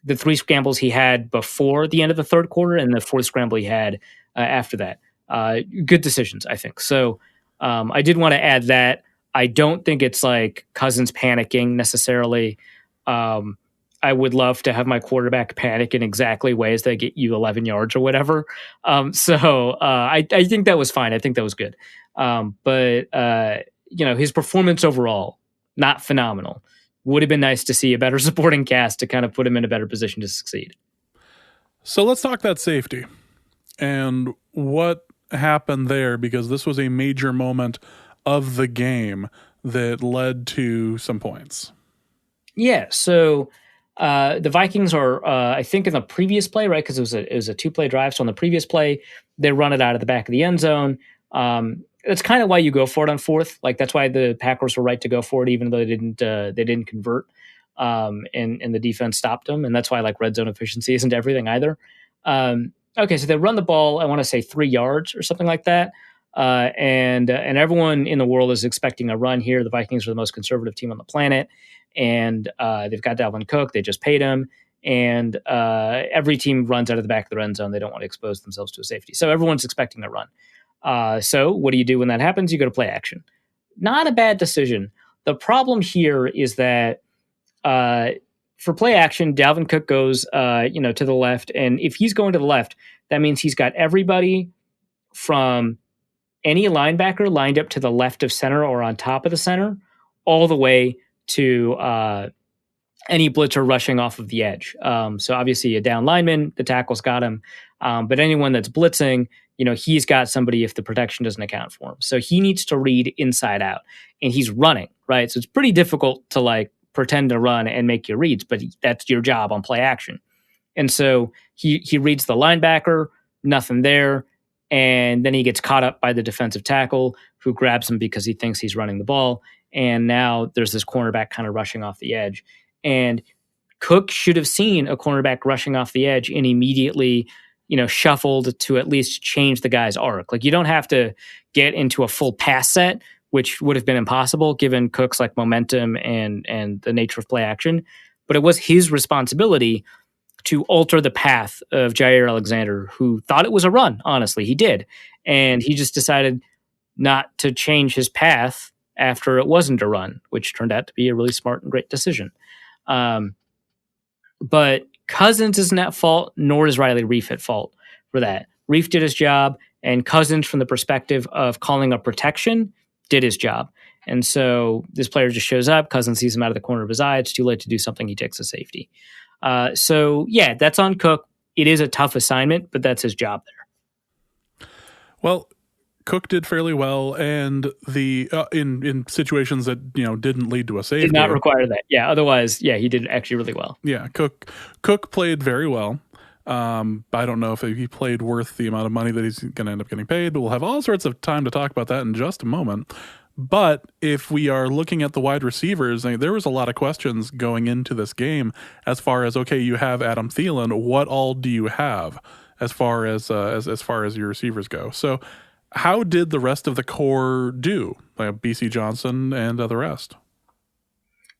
the 3 scrambles he had before the end of the third quarter and the 4th scramble he had after that. Good decisions, I think. So I did want to add that. I don't think it's like Cousins panicking necessarily. I would love to have my quarterback panic in exactly ways that get you 11 yards or whatever. I think that was fine. I think that was good. But his performance overall not phenomenal. Would have been nice to see a better supporting cast to kind of put him in a better position to succeed. So let's talk that safety and what happened there, because this was a major moment of the game that led to some points. Yeah, so the Vikings are, I think, in the previous play, right? Because it was a 2-play drive. So on the previous play, they run it out of the back of the end zone. That's kind of why you go for it on fourth. Like that's why the Packers were right to go for it, even though they didn't convert, and the defense stopped them. And that's why like red zone efficiency isn't everything either. Okay, so they run the ball, I want to say 3 yards or something like that. And everyone in the world is expecting a run here. The Vikings are the most conservative team on the planet. And they've got Dalvin Cook. They just paid him. And every team runs out of the back of the end zone. They don't want to expose themselves to a safety. So everyone's expecting a run. So what do you do when that happens? You go to play action. Not a bad decision. The problem here is that for play action, Dalvin Cook goes to the left. And if he's going to the left, that means he's got everybody from any linebacker lined up to the left of center or on top of the center, all the way to any blitzer rushing off of the edge. So obviously a down lineman, the tackle's got him. But anyone that's blitzing, he's got somebody if the protection doesn't account for him. So he needs to read inside out. And he's running, right? So it's pretty difficult to like pretend to run and make your reads, but that's your job on play action. And so he reads the linebacker, nothing there. And then he gets caught up by the defensive tackle who grabs him because he thinks he's running the ball. And now there's this cornerback kind of rushing off the edge. And Cook should have seen a cornerback rushing off the edge and immediately, shuffled to at least change the guy's arc. Like you don't have to get into a full pass set, which would have been impossible given Cook's like momentum and the nature of play action. But it was his responsibility to alter the path of Jair Alexander, who thought it was a run. Honestly, he did. And he just decided not to change his path after it wasn't a run, which turned out to be a really smart and great decision. But Cousins isn't at fault, nor is Riley Reif at fault for that. Reif did his job, and Cousins, from the perspective of calling a protection, did his job. And so this player just shows up, Cousins sees him out of the corner of his eye, it's too late to do something, he takes a safety. So yeah, that's on Cook. It is a tough assignment, but that's his job there. Well, Cook did fairly well, and the in situations that didn't lead to a safety, did not require that. Yeah, otherwise, yeah, he did actually really well. Yeah, Cook played very well. I don't know if he played worth the amount of money that he's going to end up getting paid, but we'll have all sorts of time to talk about that in just a moment. But if we are looking at the wide receivers, there was a lot of questions going into this game as far as, okay, you have Adam Thielen, what all do you have as far as your receivers go? So how did the rest of the core do, like BC Johnson and the rest?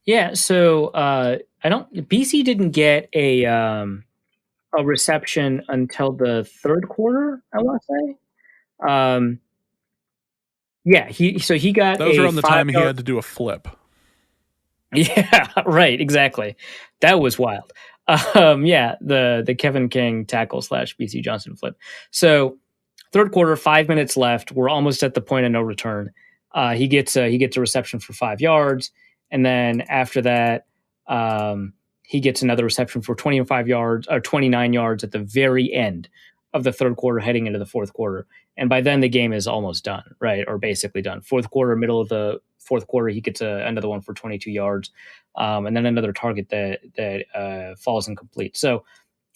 Yeah, so BC didn't get a reception until the third quarter, I want to say. Yeah, he got that was around the time he had to do a flip. Yeah, right, exactly. That was wild. The Kevin King tackle / BC Johnson flip. So third quarter, 5 minutes left. We're almost at the point of no return. He gets a reception for 5 yards, and then after that, he gets another reception for 25 yards or 29 yards at the very end of the third quarter, heading into the fourth quarter. And by then, the game is almost done, right, or basically done. Fourth quarter, middle of the fourth quarter, he gets another one for 22 yards, and then another target that falls incomplete. So,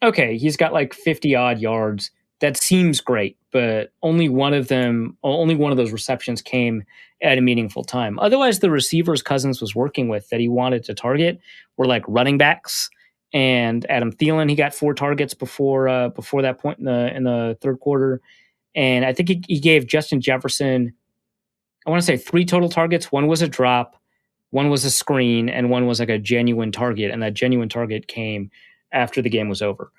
okay, he's got like 50 odd yards. That seems great, but only one of those receptions came at a meaningful time. Otherwise, the receivers Cousins was working with that he wanted to target were like running backs and Adam Thielen. He got 4 targets before that point in the third quarter, and I think he gave Justin Jefferson, I want to say 3 total targets. One was a drop, one was a screen, and one was like a genuine target. And that genuine target came after the game was over.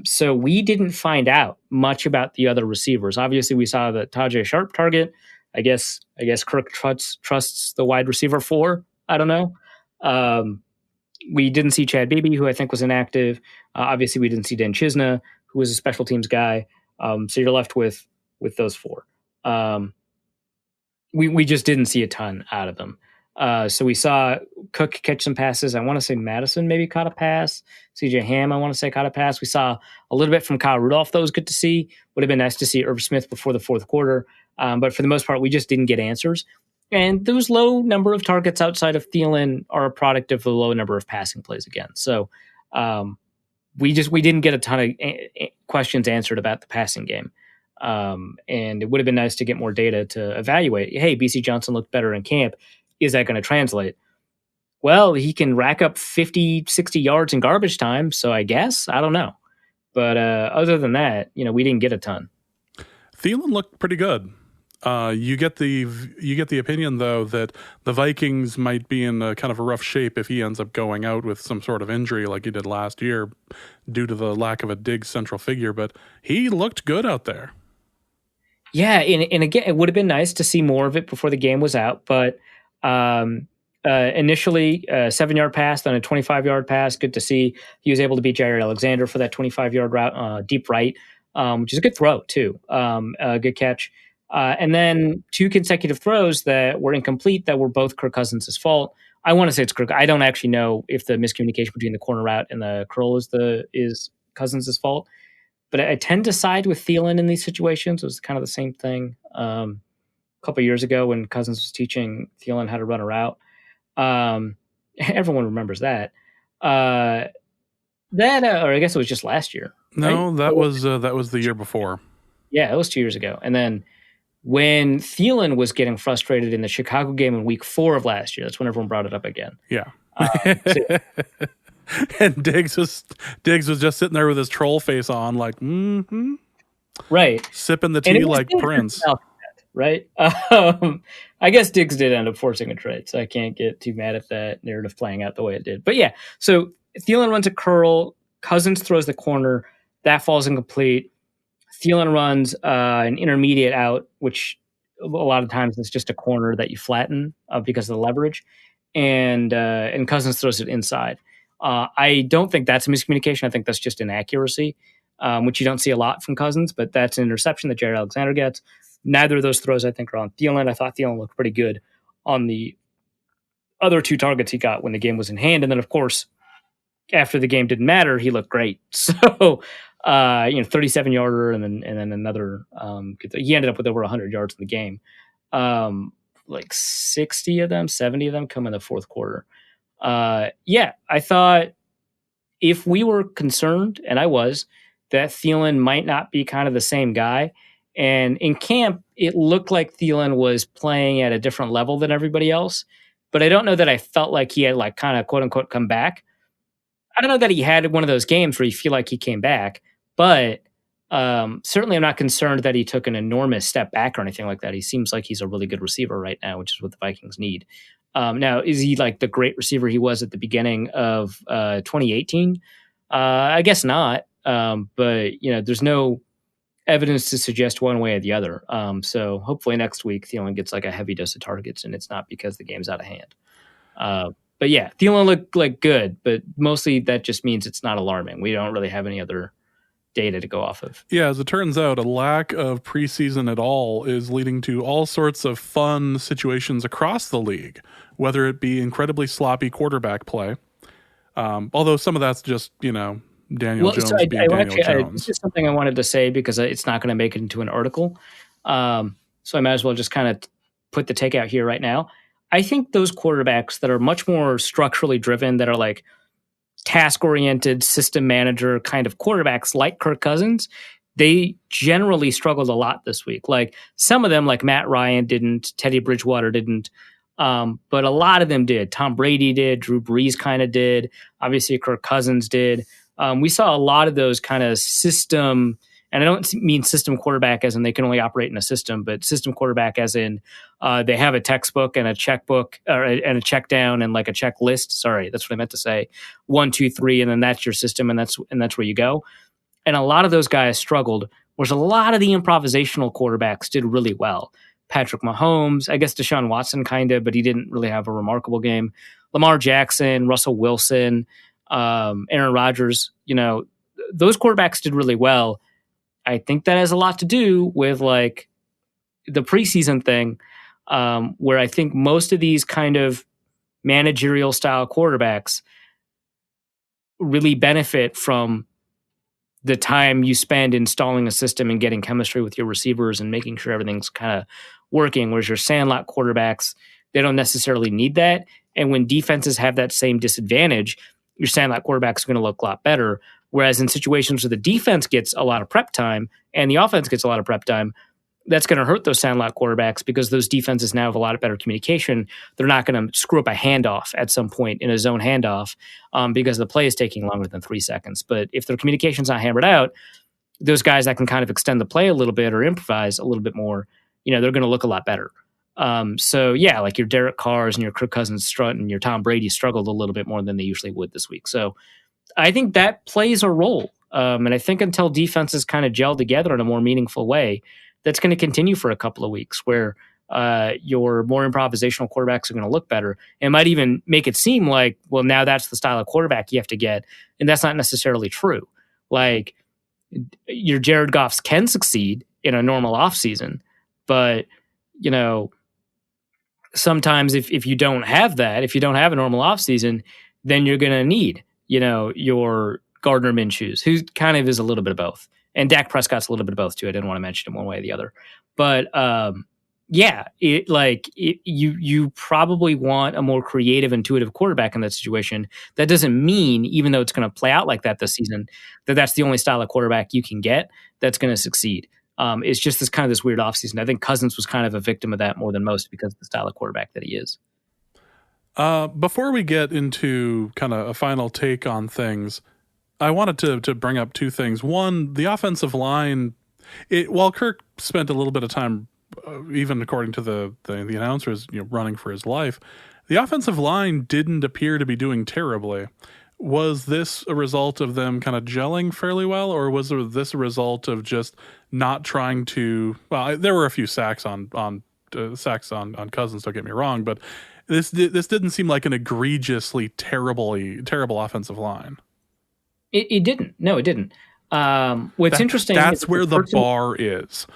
So we didn't find out much about the other receivers. Obviously, we saw the Tajay Sharp target. I guess Kirk trusts the wide receiver 4. I don't know. We didn't see Chad Beebe, who I think was inactive. Obviously, we didn't see Dan Chisna, who was a special teams guy. So you're left with those 4. We just didn't see a ton out of them. So we saw Cook catch some passes. I want to say Madison maybe caught a pass. CJ Ham, I want to say, caught a pass. We saw a little bit from Kyle Rudolph. That was good to see. Would have been nice to see Irv Smith before the fourth quarter. But for the most part, we just didn't get answers. And those low number of targets outside of Thielen are a product of the low number of passing plays again. So we didn't get a ton of questions answered about the passing game. And it would have been nice to get more data to evaluate. Hey, BC Johnson looked better in camp. Is that going to translate? Well, he can rack up 50, 60 yards in garbage time. So I guess, I don't know. But other than that, we didn't get a ton. Thielen looked pretty good. You get the opinion though that the Vikings might be in a kind of a rough shape if he ends up going out with some sort of injury like he did last year due to the lack of a Diggs central figure. But he looked good out there. Yeah, and again, it would have been nice to see more of it before the game was out. But initially, a 7-yard pass, then a 25-yard pass. Good to see he was able to beat Jair Alexander for that 25-yard route, deep right, which is a good throw too. A good catch. And then 2 consecutive throws that were incomplete that were both Kirk Cousins' fault. I want to say it's Kirk. I don't actually know if the miscommunication between the corner route and the curl is Cousins' fault. But I tend to side with Thielen in these situations. It was kind of the same thing a couple of years ago when Cousins was teaching Thielen how to run a route. Everyone remembers that. Or I guess it was just last year. No, right? that was the year before. Yeah, it was 2 years ago. And then when Thielen was getting frustrated in the Chicago game in week 4 of last year, that's when everyone brought it up again. Yeah. And Diggs was just sitting there with his troll face on, like, right, sipping the tea like Prince. Right. I guess Diggs did end up forcing a trade, so I can't get too mad at that narrative playing out the way it did. But yeah, so Thielen runs a curl, Cousins throws the corner, that falls incomplete. Thielen runs an intermediate out, which a lot of times it's just a corner that you flatten because of the leverage, and Cousins throws it inside. I don't think that's a miscommunication. I think that's just inaccuracy, which you don't see a lot from Cousins, but that's an interception that Jair Alexander gets. Neither of those throws, I think, are on Thielen. I thought Thielen looked pretty good on the other 2 targets he got when the game was in hand. And then, of course, after the game didn't matter, he looked great. So, 37-yarder and then another. He ended up with over 100 yards in the game. Like 60 of them, 70 of them come in the fourth quarter. Yeah, I thought if we were concerned, and I was, that Thielen might not be kind of the same guy. And in camp, it looked like Thielen was playing at a different level than everybody else. But I don't know that I felt like he had like kind of quote unquote come back. I don't know that he had one of those games where you feel like he came back, but certainly I'm not concerned that he took an enormous step back or anything like that. He seems like he's a really good receiver right now, which is what the Vikings need. Now, is he like the great receiver he was at the beginning of 2018? I guess not. But there's no evidence to suggest one way or the other. So hopefully next week Thielen gets like a heavy dose of targets, and it's not because the game's out of hand. But yeah, Thielen looked like good, but mostly that just means it's not alarming. We don't really have any other data to go off of. Yeah, as it turns out, a lack of preseason at all is leading to all sorts of fun situations across the league, whether it be incredibly sloppy quarterback play. Although some of that's just, Daniel Jones being Daniel Jones. This is something I wanted to say because it's not going to make it into an article. So I might as well just kind of put the take out here right now. I think those quarterbacks that are much more structurally driven, that are like task-oriented, system manager kind of quarterbacks like Kirk Cousins, they generally struggled a lot this week. Like some of them, like Matt Ryan didn't, Teddy Bridgewater didn't, but a lot of them did. Tom Brady did, Drew Brees kind of did, obviously Kirk Cousins did. We saw a lot of those kind of system, and I don't mean system quarterback as in they can only operate in a system, but system quarterback as in they have a textbook and a checkbook and a check down and like a checklist. Sorry, that's what I meant to say. 1, 2, 3, and then that's your system, and that's where you go. And a lot of those guys struggled, whereas a lot of the improvisational quarterbacks did really well. Patrick Mahomes, I guess Deshaun Watson kind of, but he didn't really have a remarkable game. Lamar Jackson, Russell Wilson, Aaron Rodgers, those quarterbacks did really well. I think that has a lot to do with like the preseason thing. where I think most of these kind of managerial style quarterbacks really benefit from the time you spend installing a system and getting chemistry with your receivers and making sure everything's kind of working. Whereas your sandlot quarterbacks, they don't necessarily need that. And when defenses have that same disadvantage, your sandlot quarterbacks are going to look a lot better. Whereas in situations where the defense gets a lot of prep time and the offense gets a lot of prep time, that's going to hurt those sandlot quarterbacks because those defenses now have a lot of better communication. They're not going to screw up a handoff at some point in a zone handoff because the play is taking longer than 3 seconds. But if their communication's not hammered out, those guys that can kind of extend the play a little bit or improvise a little bit more, they're going to look a lot better. So yeah, like your Derek Carrs and your Kirk Cousins and your Tom Brady struggled a little bit more than they usually would this week. So I think that plays a role. And I think until defenses kind of gel together in a more meaningful way, that's going to continue for a couple of weeks where your more improvisational quarterbacks are going to look better. It might even make it seem like, well, now that's the style of quarterback you have to get. And that's not necessarily true. Like your Jared Goffs can succeed in a normal offseason, but, sometimes if you don't have that, if you don't have a normal offseason, then you're going to need, your Gardner Minshew's, who kind of is a little bit of both. And Dak Prescott's a little bit of both too. I didn't want to mention him one way or the other, but you probably want a more creative, intuitive quarterback in that situation. That doesn't mean, even though it's going to play out like that this season, that's the only style of quarterback you can get that's going to succeed. It's just this weird offseason. I think Cousins was kind of a victim of that more than most because of the style of quarterback that he is. Before we get into kind of a final take on things, I wanted to bring up two things. One, the offensive line, while Kirk spent a little bit of time, even according to the announcers, running for his life, the offensive line didn't appear to be doing terribly. Was this a result of them kind of gelling fairly well, or was this a result of just not trying to? Well, there were a few sacks on Cousins. Don't get me wrong, but this didn't seem like an egregiously terrible offensive line. It didn't. No, it didn't. What's interesting. That's where the bar is.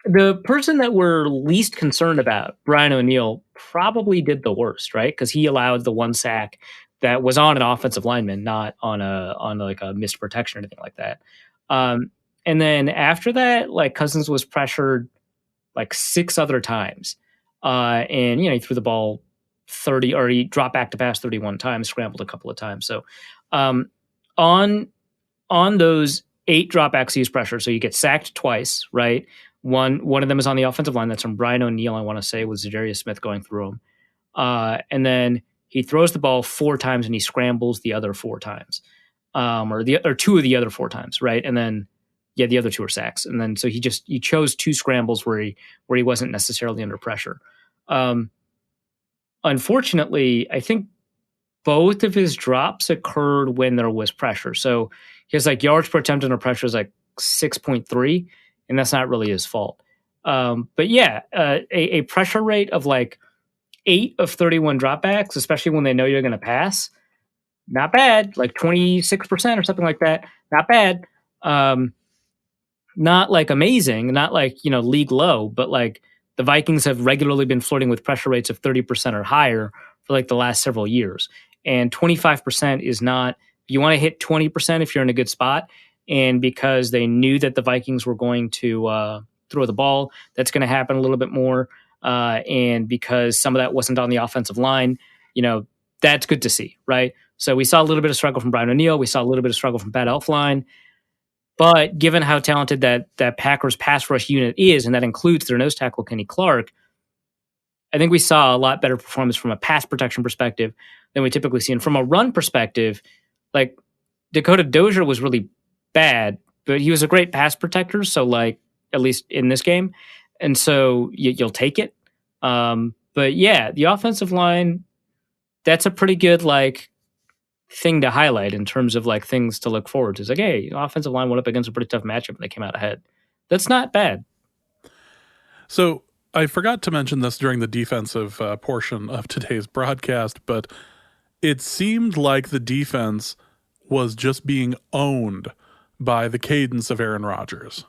The person that we're least concerned about, Brian O'Neill, probably did the worst, right? Because he allowed the one sack that was on an offensive lineman, not on a missed protection or anything like that. And then after that, like Cousins was pressured like 6 other times, and he threw the ball 30, or he dropped back to pass 31 times, scrambled a couple of times. So on those 8 dropbacks, he was pressured. So you get sacked twice, right? One of them is on the offensive line. That's from Brian O'Neill, I want to say, with Zadarius Smith going through him. And then he throws the ball 4 times and he scrambles the other 4 times, or 2 of the other 4 times, right? And then the other 2 are sacks. And then so he chose 2 scrambles where he wasn't necessarily under pressure. Unfortunately, I think both of his drops occurred when there was pressure. So his yards per attempt under pressure is 6.3. And that's not really his fault. But yeah, a pressure rate of 8 of 31 dropbacks, especially when they know you're going to pass, not bad. 26% or something like that. Not bad. Not amazing, not league low, but the Vikings have regularly been flirting with pressure rates of 30% or higher for the last several years. And 25% is not, you want to hit 20% if you're in a good spot. And because they knew that the Vikings were going to throw the ball, that's going to happen a little bit more. And because some of that wasn't on the offensive line, that's good to see, right? So we saw a little bit of struggle from Brian O'Neill. We saw a little bit of struggle from Pat Elflein. But given how talented that Packers pass rush unit is, and that includes their nose tackle, Kenny Clark, I think we saw a lot better performance from a pass protection perspective than we typically see. And from a run perspective, Dakota Dozier was really bad, but he was a great pass protector. So at least in this game. And so you'll take it. But yeah, the offensive line, that's a pretty good thing to highlight in terms of things to look forward to. It's hey, offensive line went up against a pretty tough matchup and they came out ahead. That's not bad. So I forgot to mention this during the defensive portion of today's broadcast, but it seemed like the defense was just being owned by the cadence of Aaron Rodgers.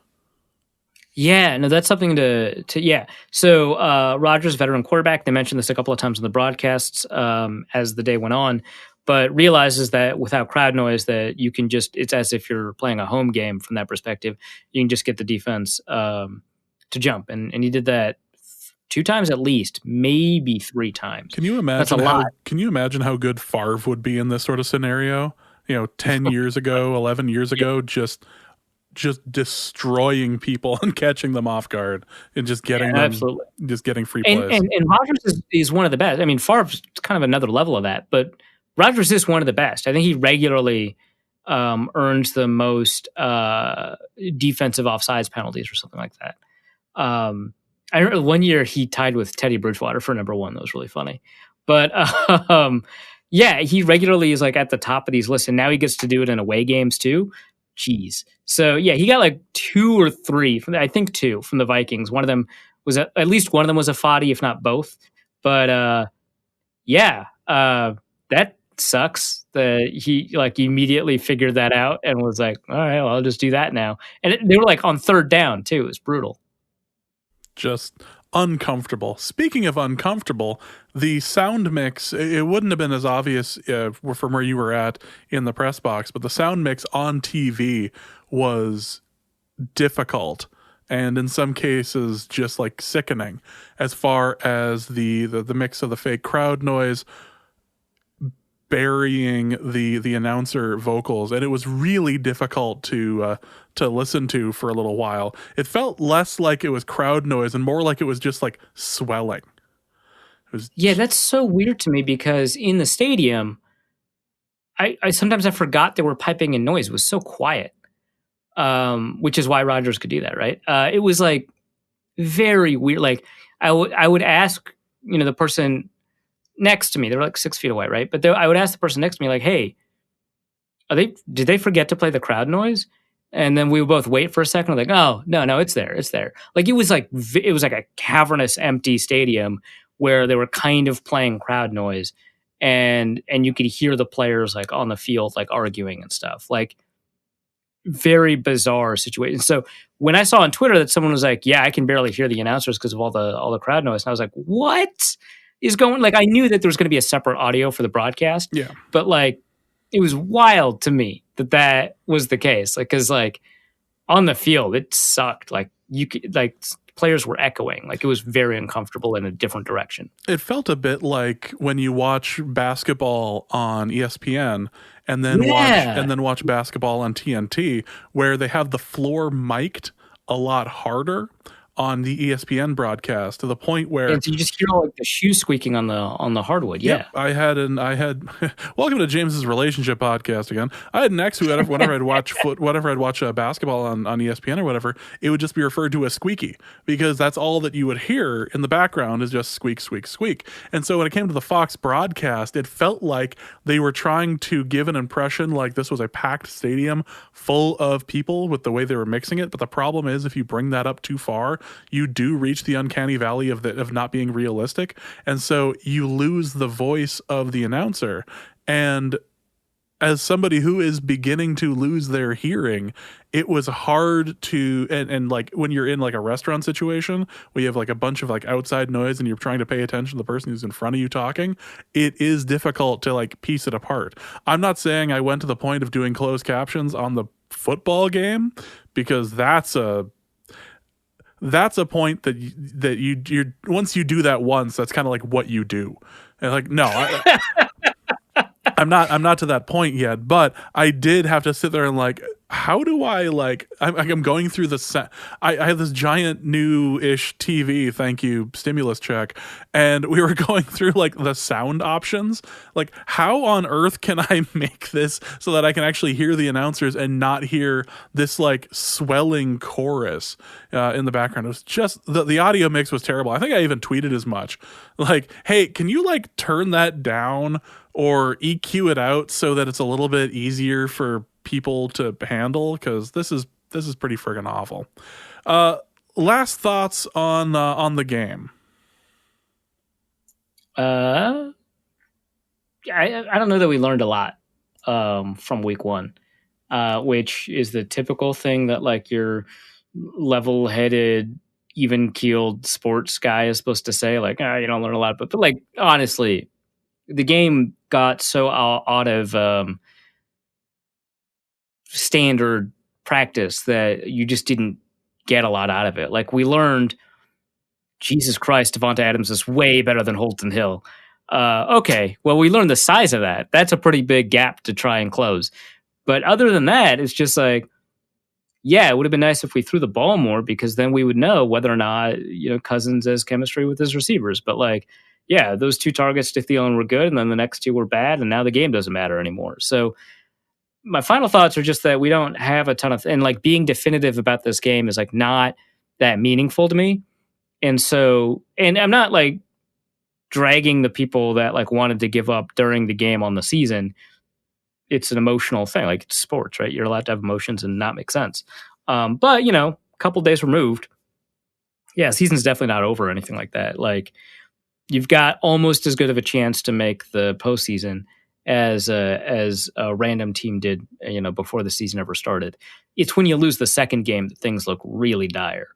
Yeah, no, that's something to yeah. So Rodgers, veteran quarterback, they mentioned this a couple of times in the broadcasts as the day went on, but realizes that without crowd noise, that you can just it's as if you're playing a home game from that perspective. You can just get the defense to jump, and he did that 2 times at least, maybe 3 times. Can you That's a imagine lot. how good Favre would be in this sort of scenario? 10 years ago, 11 years ago, just destroying people and catching them off guard and just getting them Absolutely. just getting free And plays. and Rodgers is one of the best. I mean, Favre's kind of another level of that, but Rodgers is one of the best. I think he regularly earns the most defensive offsides penalties or something like that. I remember one year he tied with Teddy Bridgewater for number one. That was really funny. But yeah, he regularly is like at the top of these lists, and now he gets to do it in away games too. Jeez. So yeah, he got like 2 or 3 I think 2 from the Vikings. One of them was at least one of them was a Foddy, if not both. But yeah, that sucks. That he like immediately figured that out and was like, all right, well, I'll just do that now. And they were like on third down too. It was brutal. Just uncomfortable. Speaking of uncomfortable, the sound mix, it wouldn't have been as obvious from where you were at in the press box, but the sound mix on TV was difficult and in some cases just like sickening as far as the mix of the fake crowd noise burying the announcer vocals, and it was really difficult to listen to for a little while. It felt less like it was crowd noise and more like it was just like swelling. Yeah, that's so weird to me because in the stadium, I sometimes I forgot they were piping in noise. It was so quiet, which is why Rodgers could do that, right? It was like very weird. Like I would ask, the person next to me, they were like 6 feet away, right? But I would ask the person next to me, like, "Hey, did they forget to play the crowd noise?" And then we would both wait for a second. Like, "Oh, no, it's there, it's there." Like it was like a cavernous, empty stadium where they were kind of playing crowd noise, and you could hear the players like on the field like arguing and stuff. Like very bizarre situation. So when I saw on Twitter that someone was like, "Yeah, I can barely hear the announcers because of all the crowd noise," and I was like, "What is going?" Like I knew that there was going to be a separate audio for the broadcast, Yeah, but like it was wild to me that was the case. Like because like on the field it sucked. Like you could like players were echoing. Like it was very uncomfortable in a different direction. it felt a bit like when you watch basketball on ESPN and then watch basketball on TNT, where they have the floor mic'd a lot harder on the ESPN broadcast to the point where And so you just hear like the shoes squeaking on the hardwood. Yeah. Yep, I had welcome to James's relationship podcast again. I had an ex who whenever I'd watch basketball on ESPN or whatever, it would just be referred to as squeaky because that's all that you would hear in the background is just squeak, squeak, squeak. And so when it came to the Fox broadcast, it felt like they were trying to give an impression like this was a packed stadium full of people with the way they were mixing it. But the problem is if you bring that up too far, you do reach the uncanny valley of not being realistic, and so you lose the voice of the announcer. And as somebody who is beginning to lose their hearing, it was hard to and like when you're in like a restaurant situation where you have like a bunch of like outside noise and you're trying to pay attention to the person who's in front of you talking, it is difficult to like piece it apart. I'm not saying I went to the point of doing closed captions on the football game because that's a point that you once you do that once, that's kind of like what you do. And like, no, I'm not to that point yet, but I did have to sit there and like, how do I like, I'm going through the I have this giant new-ish TV, thank you, stimulus check, and we were going through like the sound options. Like, how on earth can I make this so that I can actually hear the announcers and not hear this like swelling chorus in the background? It was just, the audio mix was terrible. I think I even tweeted as much. Like, hey, can you like turn that down or EQ it out so that it's a little bit easier for people to handle, because this is pretty friggin' awful. Last thoughts on the game. I don't know that we learned a lot from week one, which is the typical thing that like your level-headed, even-keeled sports guy is supposed to say. Like, you don't learn a lot, but like honestly, the game got so out of standard practice that you just didn't get a lot out of it. Like we learned, Jesus Christ, Devonta Adams is way better than Holton Hill. Okay, well, we learned the size of that. That's a pretty big gap to try and close. But other than that, it's just like, yeah, it would have been nice if we threw the ball more because then we would know whether or not, Cousins has chemistry with his receivers. But like, yeah, those 2 targets to Thielen were good, and then the next 2 were bad, and now the game doesn't matter anymore. So my final thoughts are just that we don't have a ton of, and like being definitive about this game is like not that meaningful to me. And so, and I'm not like dragging the people that like wanted to give up during the game on the season. It's an emotional thing. Like it's sports, right? You're allowed to have emotions and not make sense. But a couple days removed, yeah, season's definitely not over or anything like that. Like you've got almost as good of a chance to make the postseason as a random team did, before the season ever started. It's when you lose the second game that things look really dire,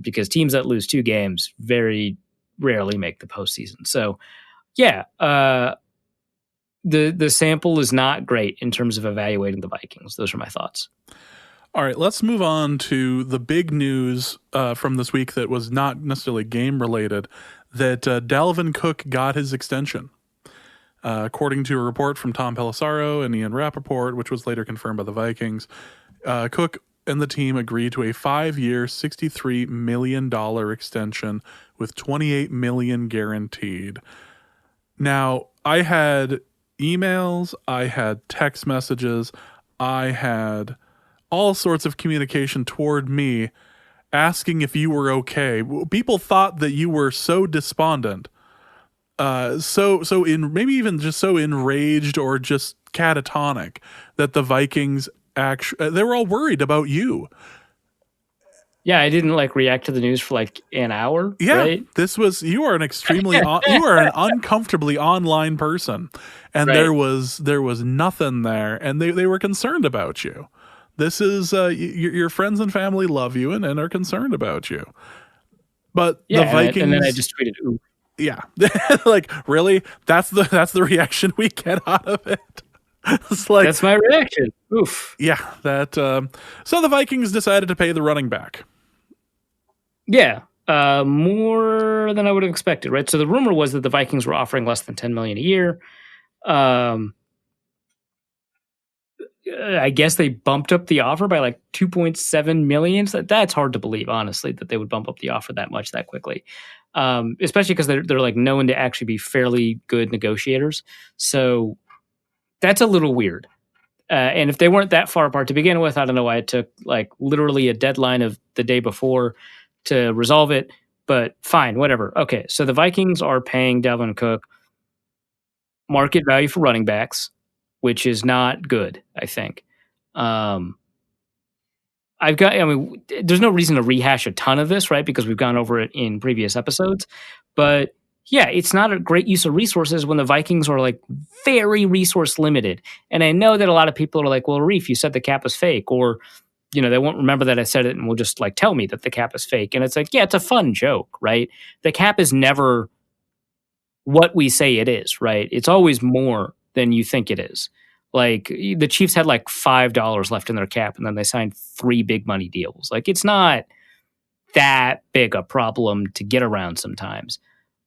because teams that lose 2 games very rarely make the postseason. So, yeah, the sample is not great in terms of evaluating the Vikings. Those are my thoughts. All right, let's move on to the big news from this week that was not necessarily game related, that Dalvin Cook got his extension. According to a report from Tom Pelissaro and Ian Rappaport, which was later confirmed by the Vikings, Cook and the team agreed to a 5-year, $63 million extension with $28 million guaranteed. Now, I had emails, I had text messages, I had all sorts of communication toward me asking if you were okay. People thought that you were so despondent, maybe even just so enraged or just catatonic that the Vikings they were all worried about you. Yeah, I didn't like react to the news for like an hour. Yeah, right? You are an extremely you are an uncomfortably online person, and Right. there was nothing there, and they were concerned about you. This is your friends and family love you and are concerned about you. But Yeah, the Vikings, and then I just tweeted, "Ooh." Yeah, like really, that's the reaction we get out of it. It's like That's my reaction. Oof. Yeah, that. So the Vikings decided to pay the running back. Yeah, more than I would have expected, right? So the rumor was that the Vikings were offering less than $10 million a year. I guess they bumped up the offer by like $2.7 million. So that's hard to believe, honestly, that they would bump up the offer that much that quickly. Especially because they're like known to actually be fairly good negotiators. So that's a little weird. And if they weren't that far apart to begin with, I don't know why it took like literally a deadline of the day before to resolve it. But fine, whatever. Okay, so the Vikings are paying Dalvin Cook market value for running backs, which is not good, I think. There's no reason to rehash a ton of this, right? Because we've gone over it in previous episodes. But yeah, it's not a great use of resources when the Vikings are like very resource limited. And I know that a lot of people are like, well, Arif, you said the cap is fake. Or, they won't remember that I said it and will just like tell me that the cap is fake. And it's like, yeah, it's a fun joke, right? The cap is never what we say it is, right? It's always more than you think it is. Like the Chiefs had like $5 left in their cap and then they signed 3 big money deals. Like it's not that big a problem to get around sometimes.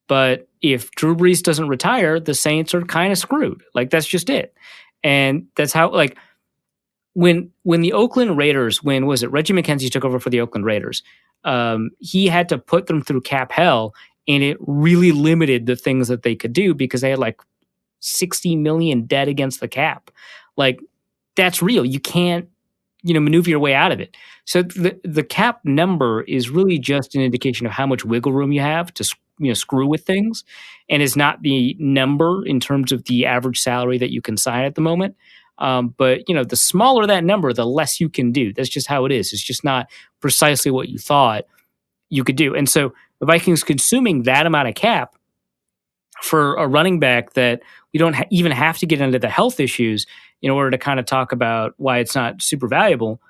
But if Drew Brees doesn't retire, the Saints are kind of screwed. Like that's just it. And that's how like when the Oakland Raiders, when was it Reggie McKenzie took over for the Oakland Raiders, he had to put them through cap hell, and it really limited the things that they could do because they had like 60 million dead against the cap. Like that's real. You can't, maneuver your way out of it. So the cap number is really just an indication of how much wiggle room you have to, screw with things, and is not the number in terms of the average salary that you can sign at the moment. But the smaller that number, the less you can do. That's just how it is. It's just not precisely what you thought you could do. And so the Vikings consuming that amount of cap for a running back that we don't even have to get into the health issues in order to kind of talk about why it's not super valuable.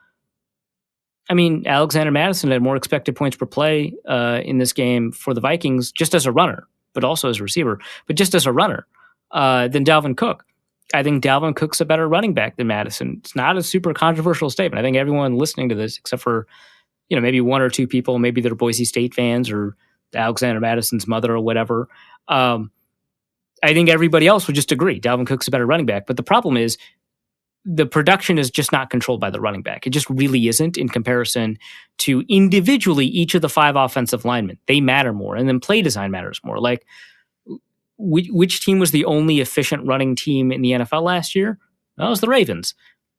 I mean, Alexander Mattison had more expected points per play in this game for the Vikings just as a runner, but also as a receiver, but just as a runner than Dalvin Cook. I think Dalvin Cook's a better running back than Mattison. It's not a super controversial statement. I think everyone listening to this, except for maybe one or two people, maybe they're Boise State fans or Alexander Madison's mother or whatever. I think everybody else would just agree Dalvin Cook's a better running back. But the problem is the production is just not controlled by the running back. It just really isn't in comparison to individually each of the 5 offensive linemen. They matter more. And then play design matters more. Like, which team was the only efficient running team in the NFL last year? That was the Ravens,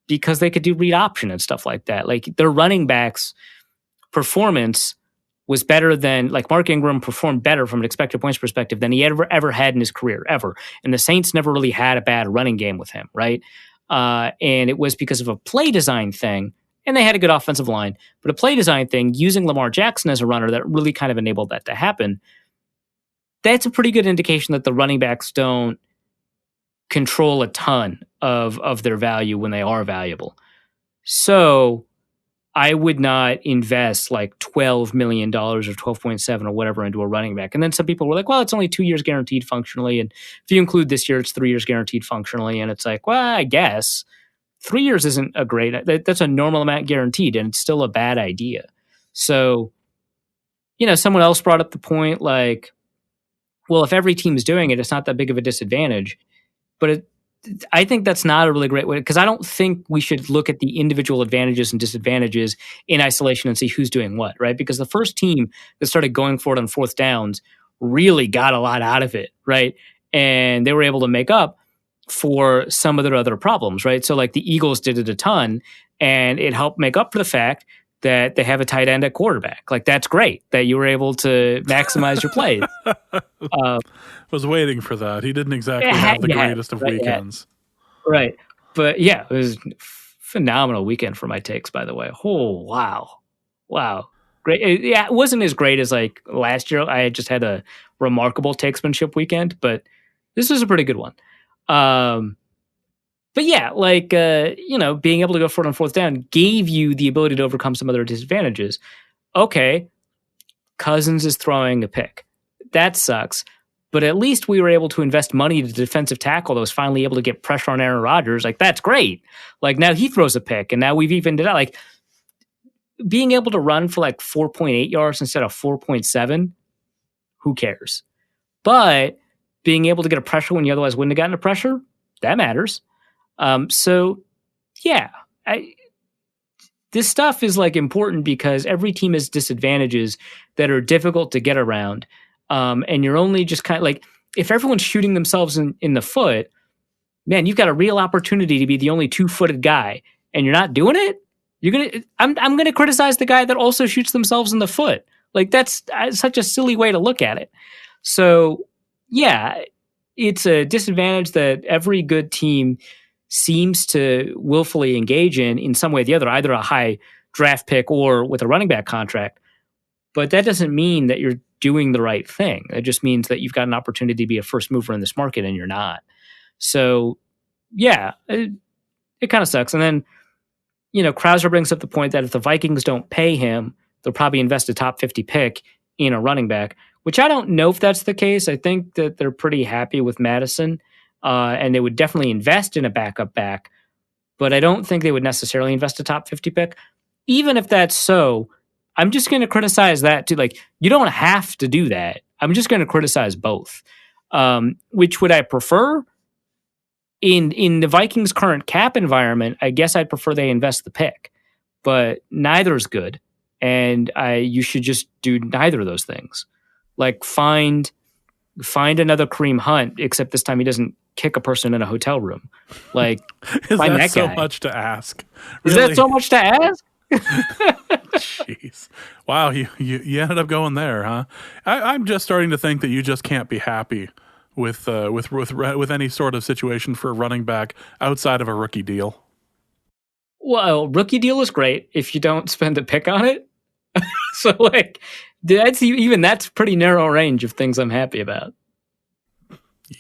because they could do read option and stuff like that. Like, their running backs' performance was better than, like, Mark Ingram performed better from an expected points perspective than he ever had in his career, ever. And the Saints never really had a bad running game with him, right? And it was because of a play design thing, and they had a good offensive line, but a play design thing using Lamar Jackson as a runner that really kind of enabled that to happen. That's a pretty good indication that the running backs don't control a ton of their value when they are valuable. So I would not invest like $12 million or 12.7 or whatever into a running back. And then some people were like, well, it's only 2 years guaranteed functionally. And if you include this year, it's 3 years guaranteed functionally. And it's like, well, I guess 3 years isn't a great, that's a normal amount guaranteed, and it's still a bad idea. So, someone else brought up the point like, well, if every team is doing it, it's not that big of a disadvantage. But I think that's not a really great way, because I don't think we should look at the individual advantages and disadvantages in isolation and see who's doing what, right? Because the first team that started going for it on 4th downs really got a lot out of it, right? And they were able to make up for some of their other problems, right? So like the Eagles did it a ton, and it helped make up for the fact that they have a tight end at quarterback. Like, that's great that you were able to maximize your plays. Was waiting for that. He didn't exactly have the greatest of weekends. Right. But yeah, it was a phenomenal weekend for my takes, by the way. Oh, wow. Great. It wasn't as great as like last year. I just had a remarkable takesmanship weekend, but this was a pretty good one. But yeah, like, being able to go for it on 4th down gave you the ability to overcome some other disadvantages. Okay, Cousins is throwing a pick. That sucks. But at least we were able to invest money to defensive tackle that was finally able to get pressure on Aaron Rodgers. Like, that's great. Like, now he throws a pick, and now we've evened it out. Like, being able to run for like 4.8 yards instead of 4.7, who cares? But being able to get a pressure when you otherwise wouldn't have gotten a pressure, that matters. So, yeah, this stuff is like important because every team has disadvantages that are difficult to get around. And you're only just kind of like, if everyone's shooting themselves in the foot, man, you've got a real opportunity to be the only 2-footed guy, and you're not doing it. I'm going to criticize the guy that also shoots themselves in the foot. Like, that's such a silly way to look at it. So, yeah, it's a disadvantage that every good team seems to willfully engage in some way or the other, either a high draft pick or with a running back contract. But that doesn't mean that you're doing the right thing. It just means that you've got an opportunity to be a first mover in this market, and you're not. So, yeah, it kind of sucks. And then, Krauser brings up the point that if the Vikings don't pay him, they'll probably invest a top 50 pick in a running back, which I don't know if that's the case. I think that they're pretty happy with Madison, and they would definitely invest in a backup back, but I don't think they would necessarily invest a top 50 pick. Even if that's so, I'm just going to criticize that too. Like, you don't have to do that. I'm just going to criticize both. Which would I prefer? In the Vikings' current cap environment, I guess I'd prefer they invest the pick, but neither is good. And you should just do neither of those things. Like, find another Kareem Hunt, except this time he doesn't kick a person in a hotel room. Like, is find that so guy. much to ask? Really? Is that so much to ask? Jeez. Wow, you ended up going there, huh? I'm just starting to think that you just can't be happy with any sort of situation for a running back outside of a rookie deal. Well, rookie deal is great if you don't spend a pick on it. So, like, that's pretty narrow range of things I'm happy about.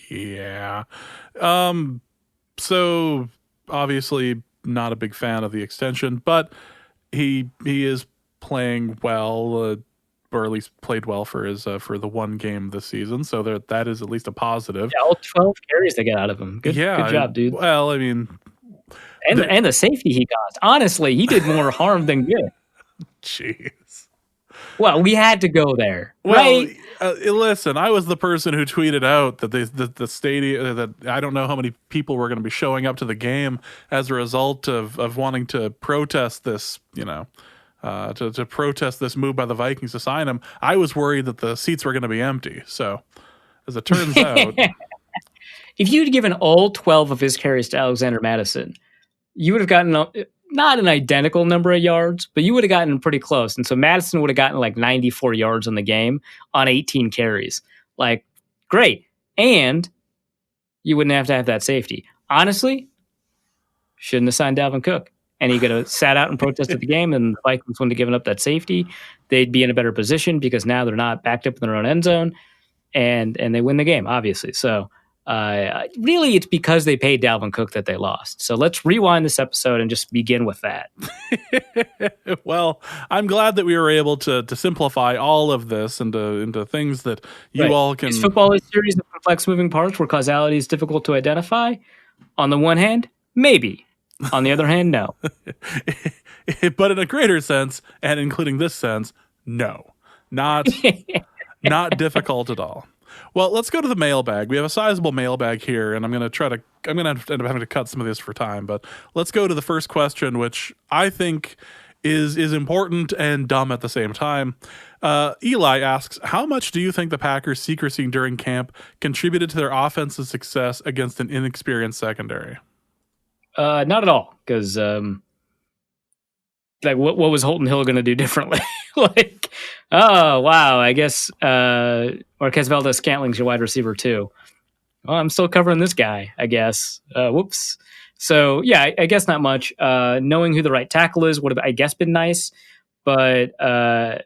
Yeah. So obviously not a big fan of the extension, but he is playing well, or at least played well for his for the one game this season. So that is at least a positive. Yeah, all 12 carries they get out of him. Good job, dude. Well, I mean, and the safety he got. Honestly, he did more harm than good. Jeez. Well, we had to go there, well, right? Listen, I was the person who tweeted out that the stadium, that I don't know how many people were going to be showing up to the game as a result of wanting to protest this, to protest this move by the Vikings to sign him. I was worried that the seats were going to be empty. So, as it turns out, if you'd given all 12 of his carries to Alexander Mattison, you would have gotten not an identical number of yards, but you would have gotten pretty close. And so Madison would have gotten like 94 yards in the game on 18 carries. Like, great. And you wouldn't have to have that safety. Honestly, shouldn't have signed Dalvin Cook. And he could have sat out and protested the game, and the Vikings wouldn't have given up that safety. They'd be in a better position because now they're not backed up in their own end zone, and they win the game, obviously. So really, it's because they paid Dalvin Cook that they lost. So let's rewind this episode and just begin with that. Well, I'm glad that we were able to simplify all of this into things that you all can. Is football a series of complex moving parts where causality is difficult to identify? On the one hand, maybe. On the other hand, no. But in a greater sense, and including this sense, no. Not difficult at all. Well, let's go to the mailbag. We have a sizable mailbag here, and I'm going to end up having to cut some of this for time, but let's go to the first question, which I think is important and dumb at the same time. Eli asks, how much do you think the Packers' secrecy during camp contributed to their offensive success against an inexperienced secondary? Not at all, because like what was Holton Hill going to do differently? Like, oh wow, I guess Marquez Valdez-Scantling's your wide receiver too. Well, I'm still covering this guy, I guess. Whoops. So yeah, I guess not much. Knowing who the right tackle is would have, I guess, been nice, but the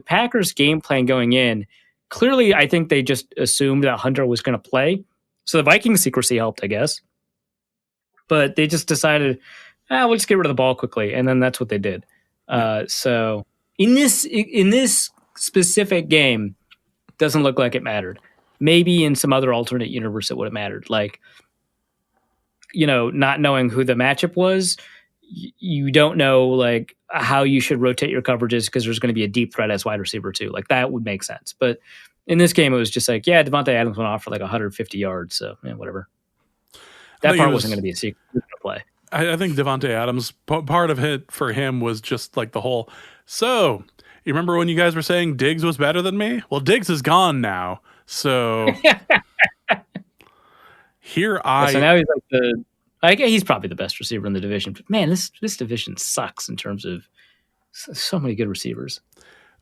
Packers' game plan going in, clearly, I think they just assumed that Hunter was going to play. So the Vikings secrecy helped, I guess. But they just decided, we'll just get rid of the ball quickly, and then that's what they did. So in this specific game, doesn't look like it mattered. Maybe in some other alternate universe it would have mattered. Like, not knowing who the matchup was, you don't know like how you should rotate your coverages because there's going to be a deep threat as wide receiver too. Like that would make sense. But in this game, it was just like, Devontae Adams went off for like 150 yards. So whatever. That part wasn't going to be a secret play. I think Davante Adams, part of it for him was just like the whole, so you remember when you guys were saying Diggs was better than me? Well, Diggs is gone now. So so now he's he's probably the best receiver in the division. But man, this division sucks in terms of so many good receivers.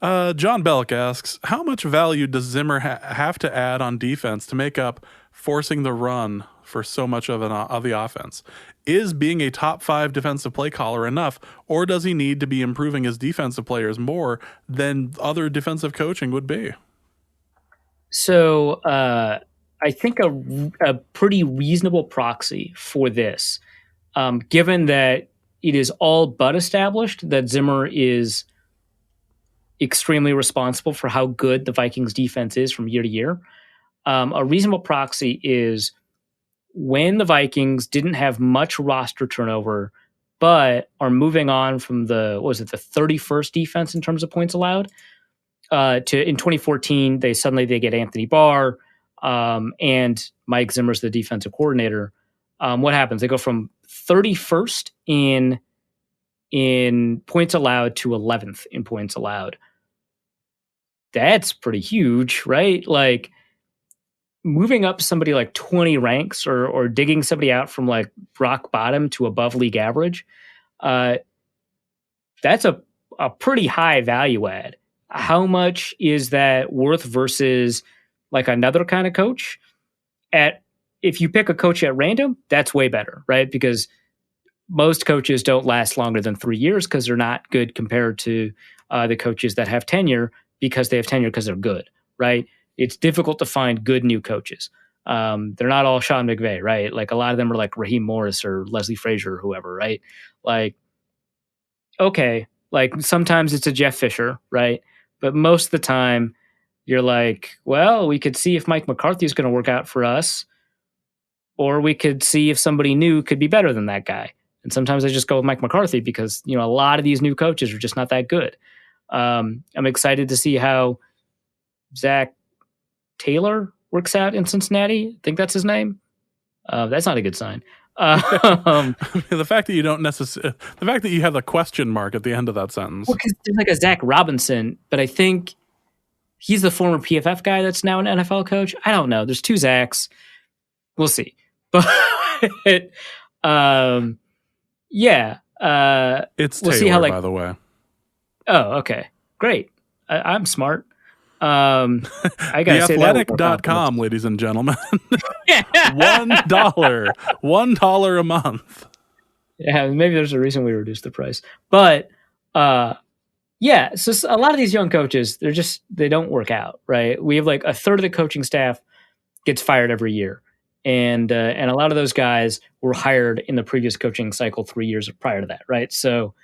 John Belk asks, how much value does Zimmer have to add on defense to make up forcing the run for so much of the offense? Is being a top 5 defensive play caller enough, or does he need to be improving his defensive players more than other defensive coaching would be? So I think a pretty reasonable proxy for this, given that it is all but established that Zimmer is extremely responsible for how good the Vikings defense is from year to year. A reasonable proxy is when the Vikings didn't have much roster turnover, but are moving on from the 31st defense in terms of points allowed, to in 2014, they get Anthony Barr, and Mike Zimmer's the defensive coordinator. What happens? They go from 31st in points allowed to 11th in points allowed. That's pretty huge, right? Like moving up somebody like 20 ranks or digging somebody out from like rock bottom to above league average. That's a pretty high value add. How much is that worth versus like another kind of coach? If you pick a coach at random, that's way better, right? Because most coaches don't last longer than 3 years because they're not good compared to the coaches that have tenure because they have tenure because they're good, right? It's difficult to find good new coaches. They're not all Sean McVay, right? Like a lot of them are like Raheem Morris or Leslie Frazier or whoever, right? Like okay, like sometimes it's a Jeff Fisher, right? But most of the time, you're like, well, we could see if Mike McCarthy's going to work out for us, or we could see if somebody new could be better than that guy. And sometimes I just go with Mike McCarthy because, a lot of these new coaches are just not that good. I'm excited to see how Zach Taylor works out in Cincinnati. I think that's his name. That's not a good sign. The fact that you don't necessarily, the fact that you have a question mark at the end of that sentence. Well, because there's like a Zach Robinson, but I think he's the former PFF guy that's now an NFL coach. I don't know. There's two Zachs. We'll see. But yeah. It's we'll Taylor, see how, by the way. Oh, okay. Great. I'm smart. I gotta say that. TheAthletic.com, ladies and gentlemen. $1 a month. Yeah, maybe there's a reason we reduced the price. But yeah, so a lot of these young coaches, they don't work out, right? We have like a third of the coaching staff gets fired every year. And a lot of those guys were hired in the previous coaching cycle 3 years prior to that, right? So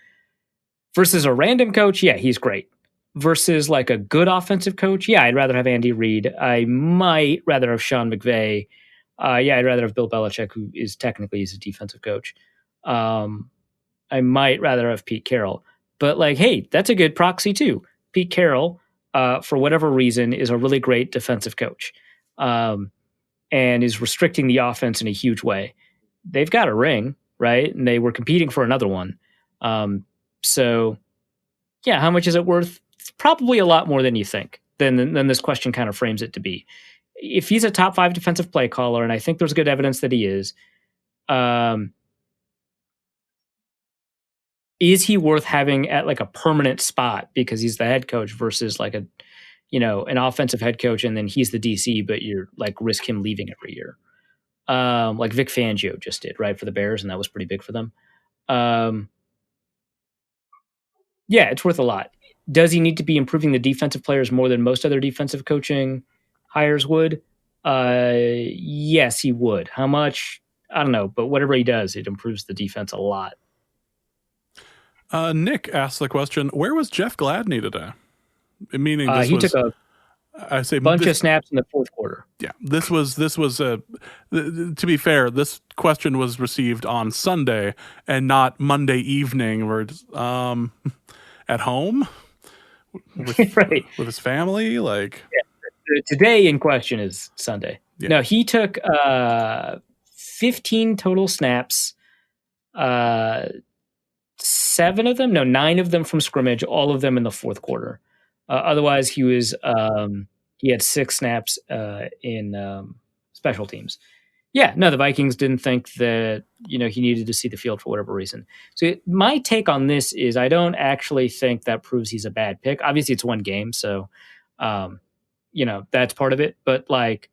versus a random coach, yeah, he's great. Versus like a good offensive coach, yeah, I'd rather have Andy Reid. I might rather have Sean McVay. Yeah, I'd rather have Bill Belichick, who is technically he's a defensive coach. I might rather have Pete Carroll. But like, hey, that's a good proxy too. Pete Carroll, for whatever reason, is a really great defensive coach. And is restricting the offense in a huge way. They've got a ring, right? And they were competing for another one. So, yeah, how much is it worth? It's probably a lot more than you think, than this question kind of frames it to be. If he's a top 5 defensive play caller, and I think there's good evidence that he is he worth having at like a permanent spot because he's the head coach versus like an offensive head coach, and then he's the DC, but you're like risk him leaving every year. Like Vic Fangio just did, right, for the Bears, and that was pretty big for them. Yeah, it's worth a lot. Does he need to be improving the defensive players more than most other defensive coaching hires would? Yes, he would. How much? I don't know, but whatever he does, it improves the defense a lot. Nick asked the question, where was Jeff Gladney today? Meaning took a bunch of snaps in the fourth quarter. Yeah, this was to be fair, this question was received on Sunday and not Monday evening where it's, at home with, right. with his family. Like, yeah. Today in question is Sunday. Yeah. No, he took 15 total snaps, 9 of them from scrimmage, all of them in the fourth quarter. Otherwise, he had 6 snaps in special teams. Yeah, no, the Vikings didn't think that he needed to see the field for whatever reason. So my take on this is I don't actually think that proves he's a bad pick. Obviously, it's one game, so that's part of it. But like,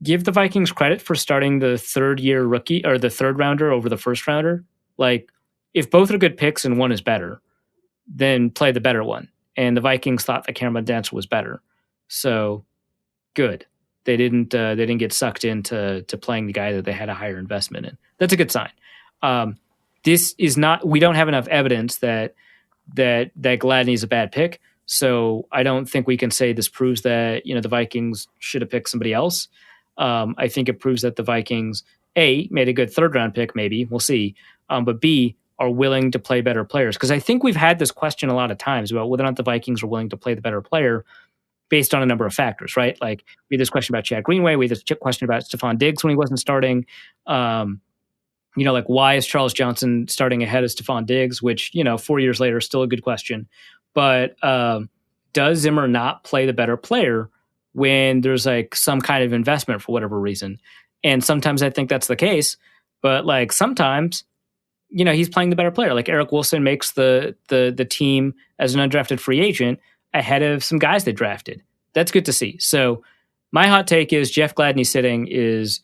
give the Vikings credit for starting the third-year rookie or the third rounder over the first rounder. Like, if both are good picks and one is better, then play the better one. And the Vikings thought that Cameron Dantzler was better, so good. They didn't get sucked into playing the guy that they had a higher investment in. That's a good sign. This is not. We don't have enough evidence that Gladney is a bad pick, so I don't think we can say this proves that the Vikings should have picked somebody else. I think it proves that the Vikings A, made a good third round pick. Maybe we'll see, but B, are willing to play better players. Because I think we've had this question a lot of times about whether or not the Vikings are willing to play the better player based on a number of factors, right? Like we had this question about Chad Greenway. We had this question about Stephon Diggs when he wasn't starting. Like why is Charles Johnson starting ahead of Stephon Diggs, which, 4 years later is still a good question. But does Zimmer not play the better player when there's like some kind of investment for whatever reason? And sometimes I think that's the case, but like sometimes, he's playing the better player. Like Eric Wilson makes the team as an undrafted free agent ahead of some guys they drafted. That's good to see. So my hot take is Jeff Gladney sitting is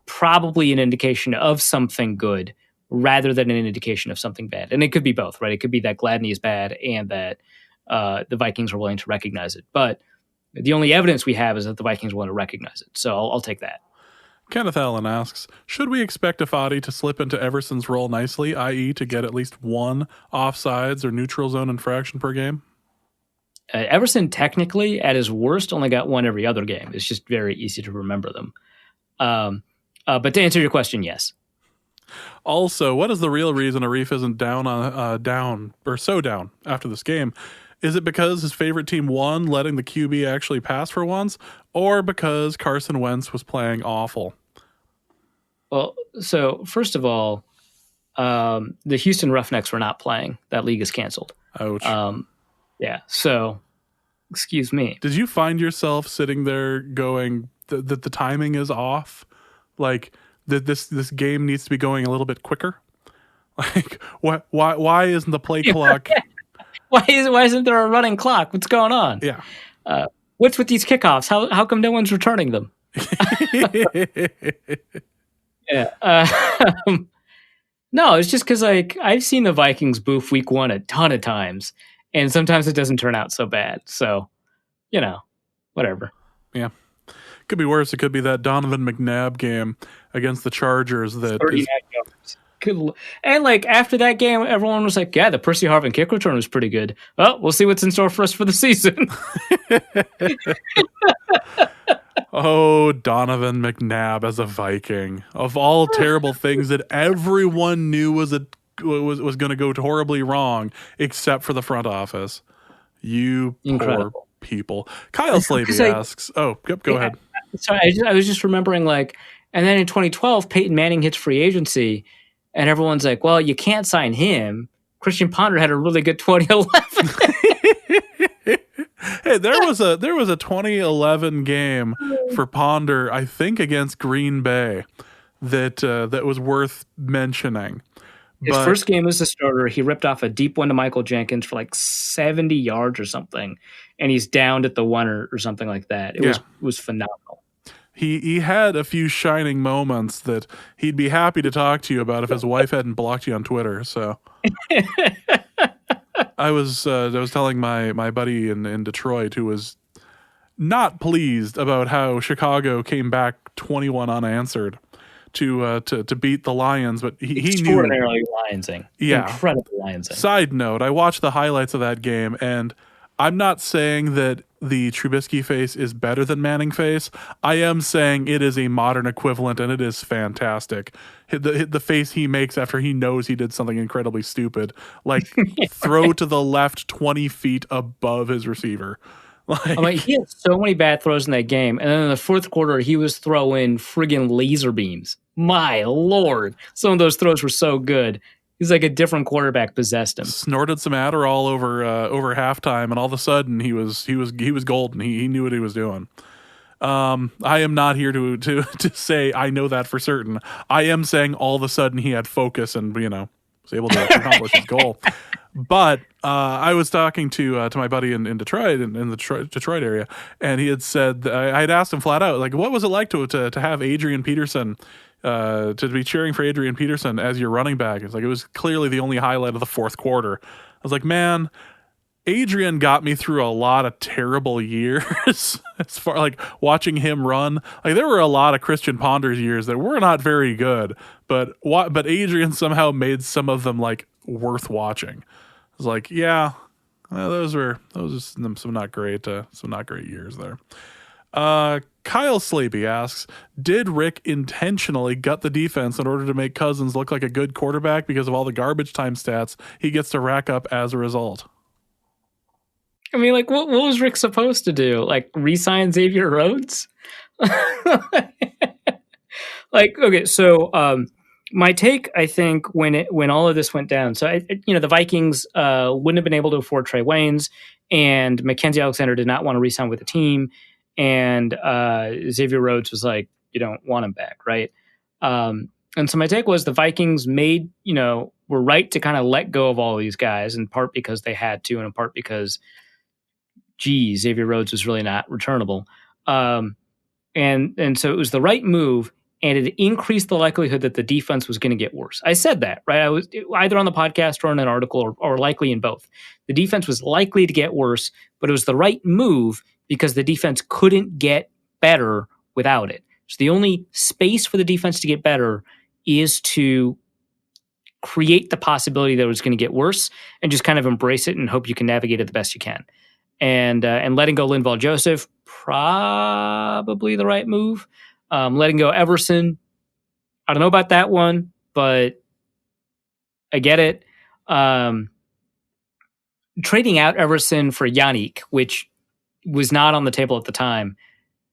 probably an indication of something good rather than an indication of something bad. And it could be both, right? It could be that Gladney is bad and that the Vikings are willing to recognize it. But the only evidence we have is that the Vikings want to recognize it. So I'll take that. Kenneth Allen asks, should we expect Afadi to slip into Everson's role nicely, i.e. to get at least one offsides or neutral zone infraction per game? Everson technically, at his worst, only got one every other game. It's just very easy to remember them. But to answer your question, yes. Also, what is the real reason Arif isn't down after this game? Is it because his favorite team won, letting the QB actually pass for once, or because Carson Wentz was playing awful? Well, so first of all, the Houston Roughnecks were not playing. That league is canceled. Ouch. Yeah. So, excuse me. Did you find yourself sitting there going that the timing is off? Like that this game needs to be going a little bit quicker? Like why isn't the play clock? Why isn't there a running clock? What's going on? Yeah. What's with these kickoffs? How come no one's returning them? Yeah. No, it's just because like I've seen the Vikings boof week 1 a ton of times, and sometimes it doesn't turn out so bad. So, whatever. Yeah. Could be worse. It could be that Donovan McNabb game against the Chargers that 39 yards. And like after that game, everyone was like, yeah, the Percy Harvin kick return was pretty good. Well, we'll see what's in store for us for the season. Oh, Donovan McNabb as a Viking. Of all terrible things that everyone knew was going to go horribly wrong, except for the front office. You Incredible. poor people. Kyle Slaby asks, go ahead. Sorry, I was just remembering like, and then in 2012, Peyton Manning hits free agency, and everyone's like, well, you can't sign him. Christian Ponder had a really good 2011. Hey, there was a 2011 game for Ponder, I think against Green Bay, that was worth mentioning. His first game as a starter, he ripped off a deep one to Michael Jenkins for like 70 yards or something, and he's downed at the 1 or something like that. It was phenomenal. He had a few shining moments that he'd be happy to talk to you about if his wife hadn't blocked you on Twitter. So I was telling my buddy in Detroit who was not pleased about how Chicago came back 21 unanswered to beat the Lions, but he knew extraordinarily Lionsing. Yeah, incredible Lionsing. Side note: I watched the highlights of that game, and I'm not saying that the Trubisky face is better than Manning face. I am saying it is a modern equivalent, and it is fantastic. The face he makes after he knows he did something incredibly stupid, like throw to the left 20 feet above his receiver. He had so many bad throws in that game, and then in the fourth quarter, he was throwing friggin' laser beams. My Lord, some of those throws were so good. He's like a different quarterback possessed him. Snorted some Adderall over halftime, and all of a sudden he was golden. He knew what he was doing. I am not here to say I know that for certain. I am saying all of a sudden he had focus and was able to accomplish his goal. But I was talking to my buddy in Detroit, in the Detroit area, and he had said I had asked him flat out, like, what was it like to have Adrian Peterson, to be cheering for Adrian Peterson as your running back? It's like it was clearly the only highlight of the fourth quarter. I was like, man, Adrian got me through a lot of terrible years. As far like watching him run, like there were a lot of Christian Ponders years that were not very good, but Adrian somehow made some of them like worth watching. I was like, yeah, those were some not great years there. Kyle Slaby asks, did Rick intentionally gut the defense in order to make Cousins look like a good quarterback because of all the garbage time stats he gets to rack up as a result? I mean, like, what was Rick supposed to do? Like, re-sign Xavier Rhodes? Like, okay, so my take, I think, when all of this went down, so the Vikings wouldn't have been able to afford Trey Waynes, and Mackenzie Alexander did not want to re-sign with the team, and Xavier Rhodes was like, you don't want him back, right? And so my take was the Vikings were right to kind of let go of all of these guys, in part because they had to, and in part because Xavier Rhodes was really not returnable. And so it was the right move, and it increased the likelihood that the defense was going to get worse. I said that, right? I was either on the podcast or in an article or likely in both. The defense was likely to get worse, but it was the right move because the defense couldn't get better without it. So the only space for the defense to get better is to create the possibility that it's going to get worse and just kind of embrace it and hope you can navigate it the best you can. And letting go Linval Joseph, probably the right move. Letting go Everson, I don't know about that one, but I get it. Trading out Everson for Yannick, which was not on the table at the time,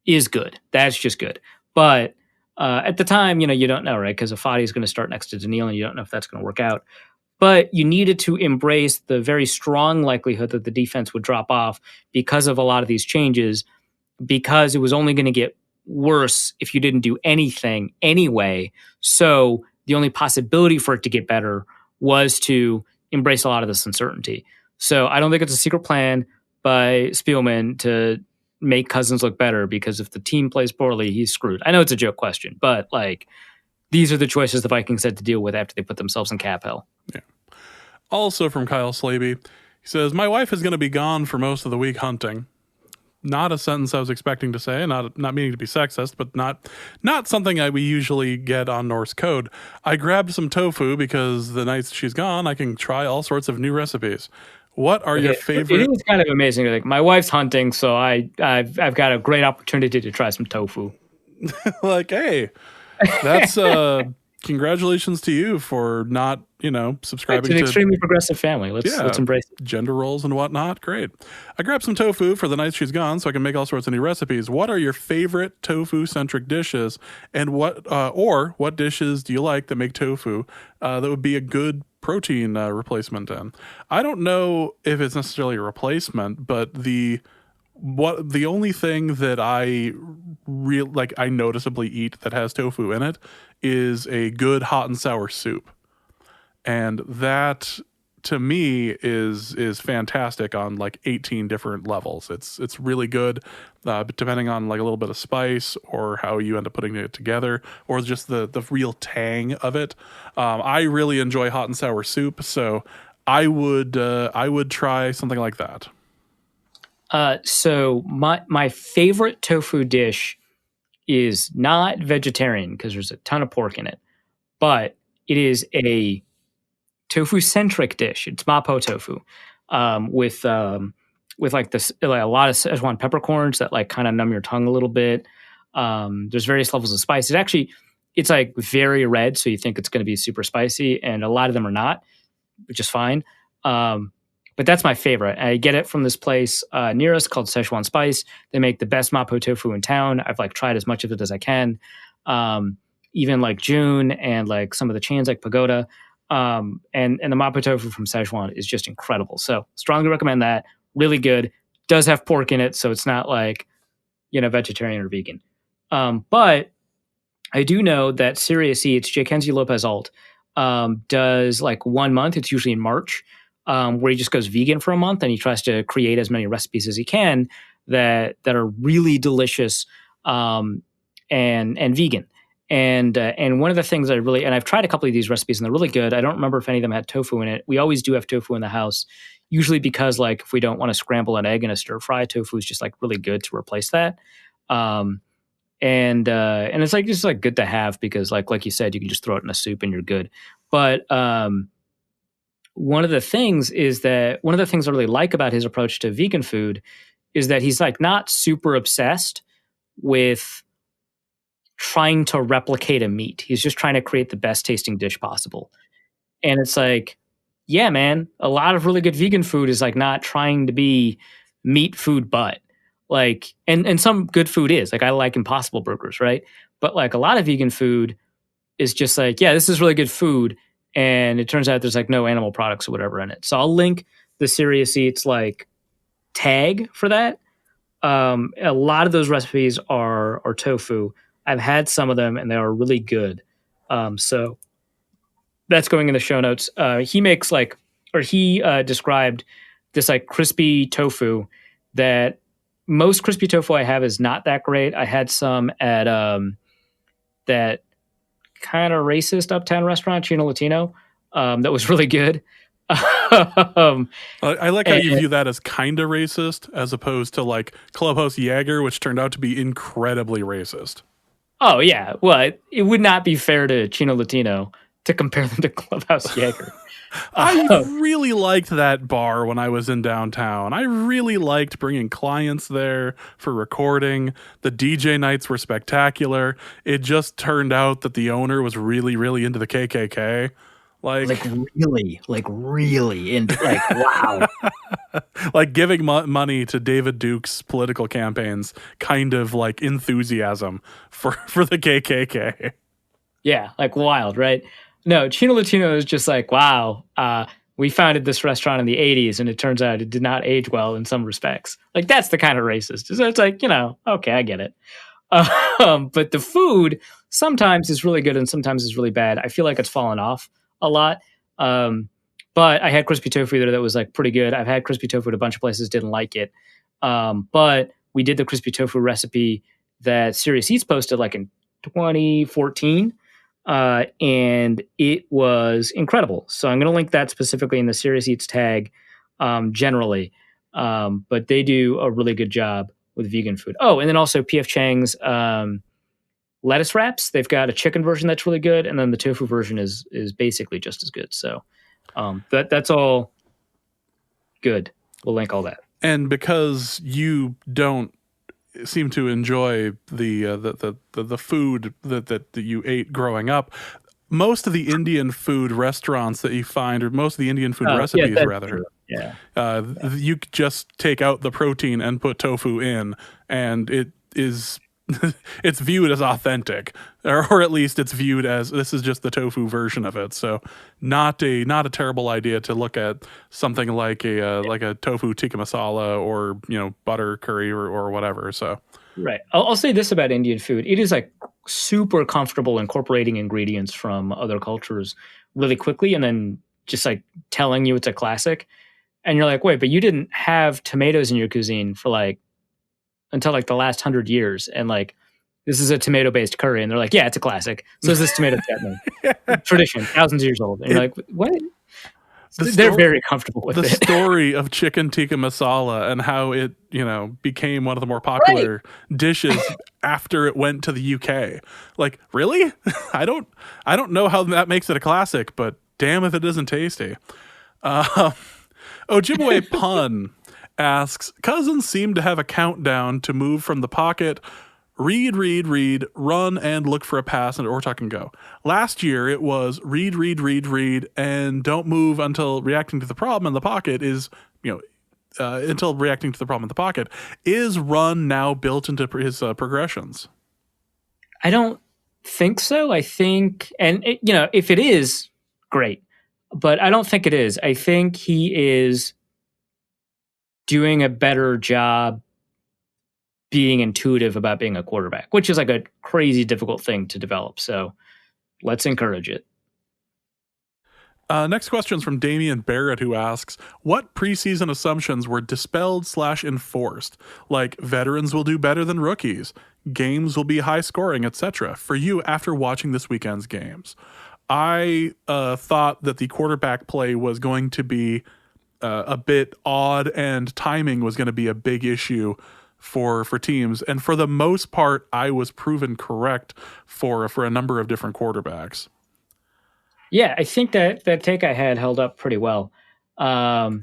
is good. That's just good. But at the time, you don't know, right? Because Afadi is going to start next to Daniil, and you don't know if that's going to work out. But you needed to embrace the very strong likelihood that the defense would drop off because of a lot of these changes, because it was only going to get worse if you didn't do anything anyway. So the only possibility for it to get better was to embrace a lot of this uncertainty. So I don't think it's a secret plan by Spielman to make Cousins look better, because if the team plays poorly, he's screwed. I know it's a joke question, but these are the choices the Vikings had to deal with after they put themselves in cap hell. Yeah. Also from Kyle Slaby, he says, my wife is going to be gone for most of the week hunting. Not a sentence I was expecting to say, not meaning to be sexist, but not something we usually get on Norse Code. I grabbed some tofu because the nights she's gone, I can try all sorts of new recipes. What are your favorite? It is kind of amazing. Like, my wife's hunting, so I've got a great opportunity to try some tofu. Hey, that's congratulations to you for not, subscribing to... It's an extremely progressive family. Let's embrace it. Gender roles and whatnot. Great. I grabbed some tofu for the night she's gone so I can make all sorts of new recipes. What are your favorite tofu-centric dishes? And what dishes do you like that make tofu that would be a good protein replacement in? I don't know if it's necessarily a replacement, but the only thing that I noticeably eat that has tofu in it is a good hot and sour soup. And that, to me, is fantastic on 18 different levels. It's really good, depending on a little bit of spice or how you end up putting it together, or just the real tang of it. I really enjoy hot and sour soup, so I would try something like that. So my favorite tofu dish is not vegetarian because there's a ton of pork in it, but it is a tofu-centric dish. It's mapo tofu, with this a lot of Szechuan peppercorns that kind of numb your tongue a little bit. There's various levels of spice. It's very red, so you think it's going to be super spicy, and a lot of them are not, which is fine. But that's my favorite. I get it from this place near us called Szechuan Spice. They make the best mapo tofu in town. I've tried as much of it as I can. Even June and some of the chains like Pagoda. And the mapo tofu from Szechuan is just incredible. So strongly recommend that. Really good. Does have pork in it, so it's not vegetarian or vegan. But I do know that Sirius Eats, J. Kenzie Lopez Alt, does 1 month. It's usually in March, where he just goes vegan for a month, and he tries to create as many recipes as he can that are really delicious and vegan. And one of the things I've tried a couple of these recipes and they're really good. I don't remember if any of them had tofu in it. We always do have tofu in the house, usually because if we don't want to scramble an egg in a stir fry, tofu is just really good to replace that. And it's just good to have because like you said, you can just throw it in a soup and you're good. But one of the things I really like about his approach to vegan food is that he's not super obsessed with trying to replicate a meat. He's just trying to create the best tasting dish possible. And it's yeah, man, a lot of really good vegan food is not trying to be meat food, but and some good food is I like Impossible Burgers, right? But a lot of vegan food is just yeah, this is really good food. And it turns out there's no animal products or whatever in it. So I'll link the Serious Eats tag for that. A lot of those recipes are tofu. I've had some of them and they are really good. So that's going in the show notes. He makes he described this crispy tofu that most crispy tofu I have is not that great. I had some at that kind of racist uptown restaurant, Chino Latino, that was really good. I like how you view that as kind of racist as opposed to Clubhouse Jaeger, which turned out to be incredibly racist. Oh, yeah. Well, it would not be fair to Chino Latino to compare them to Clubhouse Jaeger. I really liked that bar when I was in downtown. I really liked bringing clients there for recording. The DJ nights were spectacular. It just turned out that the owner was really, really into the KKK. Like really into, like, wow. Like giving money to David Duke's political campaigns, kind of like enthusiasm for the KKK. Yeah, like wild, right? No, Chino Latino is just like, wow, we founded this restaurant in the 80s and it turns out it did not age well in some respects. Like, that's the kind of racist. So it's like, okay, I get it. But the food sometimes is really good and sometimes is really bad. I feel like it's fallen off a lot. But I had crispy tofu there that was like pretty good. I've had crispy tofu at a bunch of places, didn't like it. But we did the crispy tofu recipe that Serious Eats posted like in 2014. And it was incredible. So I'm going to link that specifically in the Serious Eats tag generally. But they do a really good job with vegan food. Oh, and then also P.F. Chang's lettuce wraps. They've got a chicken version that's really good. And then the tofu version is basically just as good. So that's all good. We'll link all that. And because you don't seem to enjoy the food that you ate growing up, most of the Indian food restaurants that you find, or most of the Indian food recipes, rather, you just take out the protein and put tofu in, and it is it's viewed as authentic, or at least it's viewed as this is just the tofu version of it. So not a terrible idea to look at something like a tofu tikka masala or butter curry or whatever. So right, I'll say this about Indian food: it is like super comfortable incorporating ingredients from other cultures really quickly, and then just like telling you it's a classic. And you're like, wait, but you didn't have tomatoes in your cuisine for like until like the last 100 years, and like this is a tomato-based curry, and they're like, yeah, it's a classic. So is this tomato chutney, tradition, thousands of years old. And you're like, what? They're very comfortable with it. The story of chicken tikka masala and how it became one of the more popular dishes after it went to the UK. Like, really? I don't know how that makes it a classic, but damn if it isn't tasty. Ojibwe Pun asks, cousins seem to have a countdown to move from the pocket, read, run, and look for a pass, or tuck and go. Last year, it was read, and don't move until reacting to the problem in the pocket is, until reacting to the problem in the pocket. Is run now built into his progressions? I don't think so. I think, and if it is, great. But I don't think it is. I think he is doing a better job being intuitive about being a quarterback, which is like a crazy difficult thing to develop. So let's encourage it. Next question is from Damian Barrett, who asks, what preseason assumptions were dispelled/enforced? Like veterans will do better than rookies, games will be high scoring, etc. for you after watching this weekend's games. I thought that the quarterback play was going to be a bit odd, and timing was going to be a big issue for teams. And for the most part, I was proven correct for a number of different quarterbacks. Yeah, I think that take I had held up pretty well. I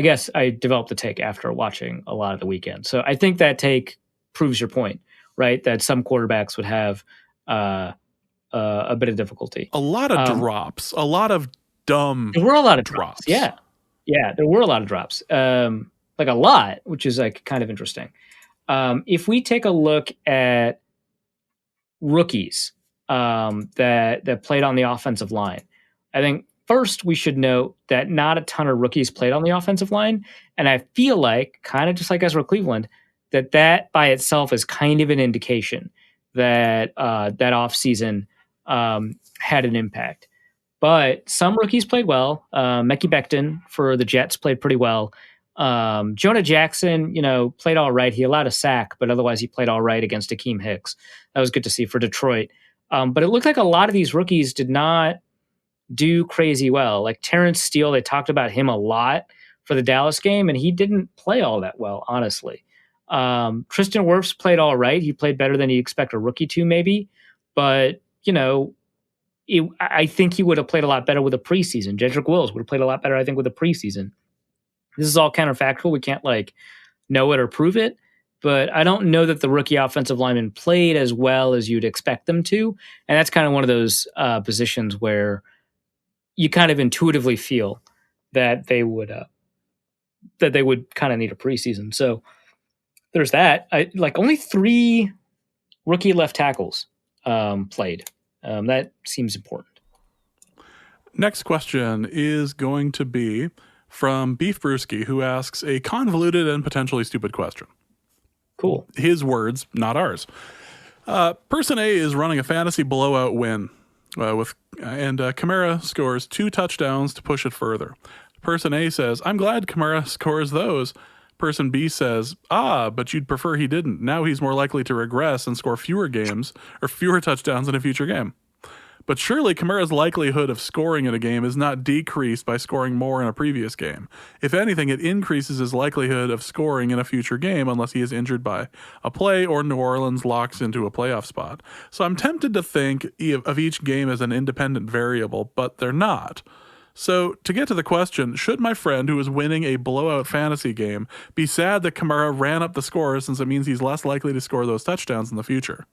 guess I developed the take after watching a lot of the weekend. So I think that take proves your point, right? That some quarterbacks would have a bit of difficulty. A lot of drops, a lot of dumb. There were a lot of drops. Yeah, there were a lot of drops. Like a lot, which is like kind of interesting. If we take a look at rookies that played on the offensive line, I think first we should note that not a ton of rookies played on the offensive line, and I feel like, kind of just like Ezra Cleveland, that by itself is kind of an indication that that offseason had an impact. But some rookies played well. Mekhi Becton for the Jets played pretty well. Jonah Jackson, played all right. He allowed a sack, but otherwise he played all right against Akeem Hicks. That was good to see for Detroit. But it looked like a lot of these rookies did not do crazy well. Like Terrence Steele, they talked about him a lot for the Dallas game, and he didn't play all that well, honestly. Tristan Wirfs played all right. He played better than you expect a rookie to, maybe. But, I think he would have played a lot better with a preseason. Jedrick Wills would have played a lot better, I think, with a preseason. This is all counterfactual. We can't, know it or prove it. But I don't know that the rookie offensive linemen played as well as you'd expect them to. And that's kind of one of those positions where you kind of intuitively feel that they would kind of need a preseason. So there's that. Only 3 rookie left tackles played. That seems important. Next question is going to be from Beef Brewski, who asks a convoluted and potentially stupid question. Cool. His words, not ours. Person A is running a fantasy blowout win and Kamara scores 2 touchdowns to push it further. Person A says, I'm glad Kamara scores those. Person B says, but you'd prefer he didn't. Now he's more likely to regress and score fewer touchdowns in a future game. But surely Kamara's likelihood of scoring in a game is not decreased by scoring more in a previous game. If anything, it increases his likelihood of scoring in a future game unless he is injured by a play or New Orleans locks into a playoff spot. So I'm tempted to think of each game as an independent variable, but they're not. So to get to the question, should my friend who is winning a blowout fantasy game be sad that Kamara ran up the score since it means he's less likely to score those touchdowns in the future?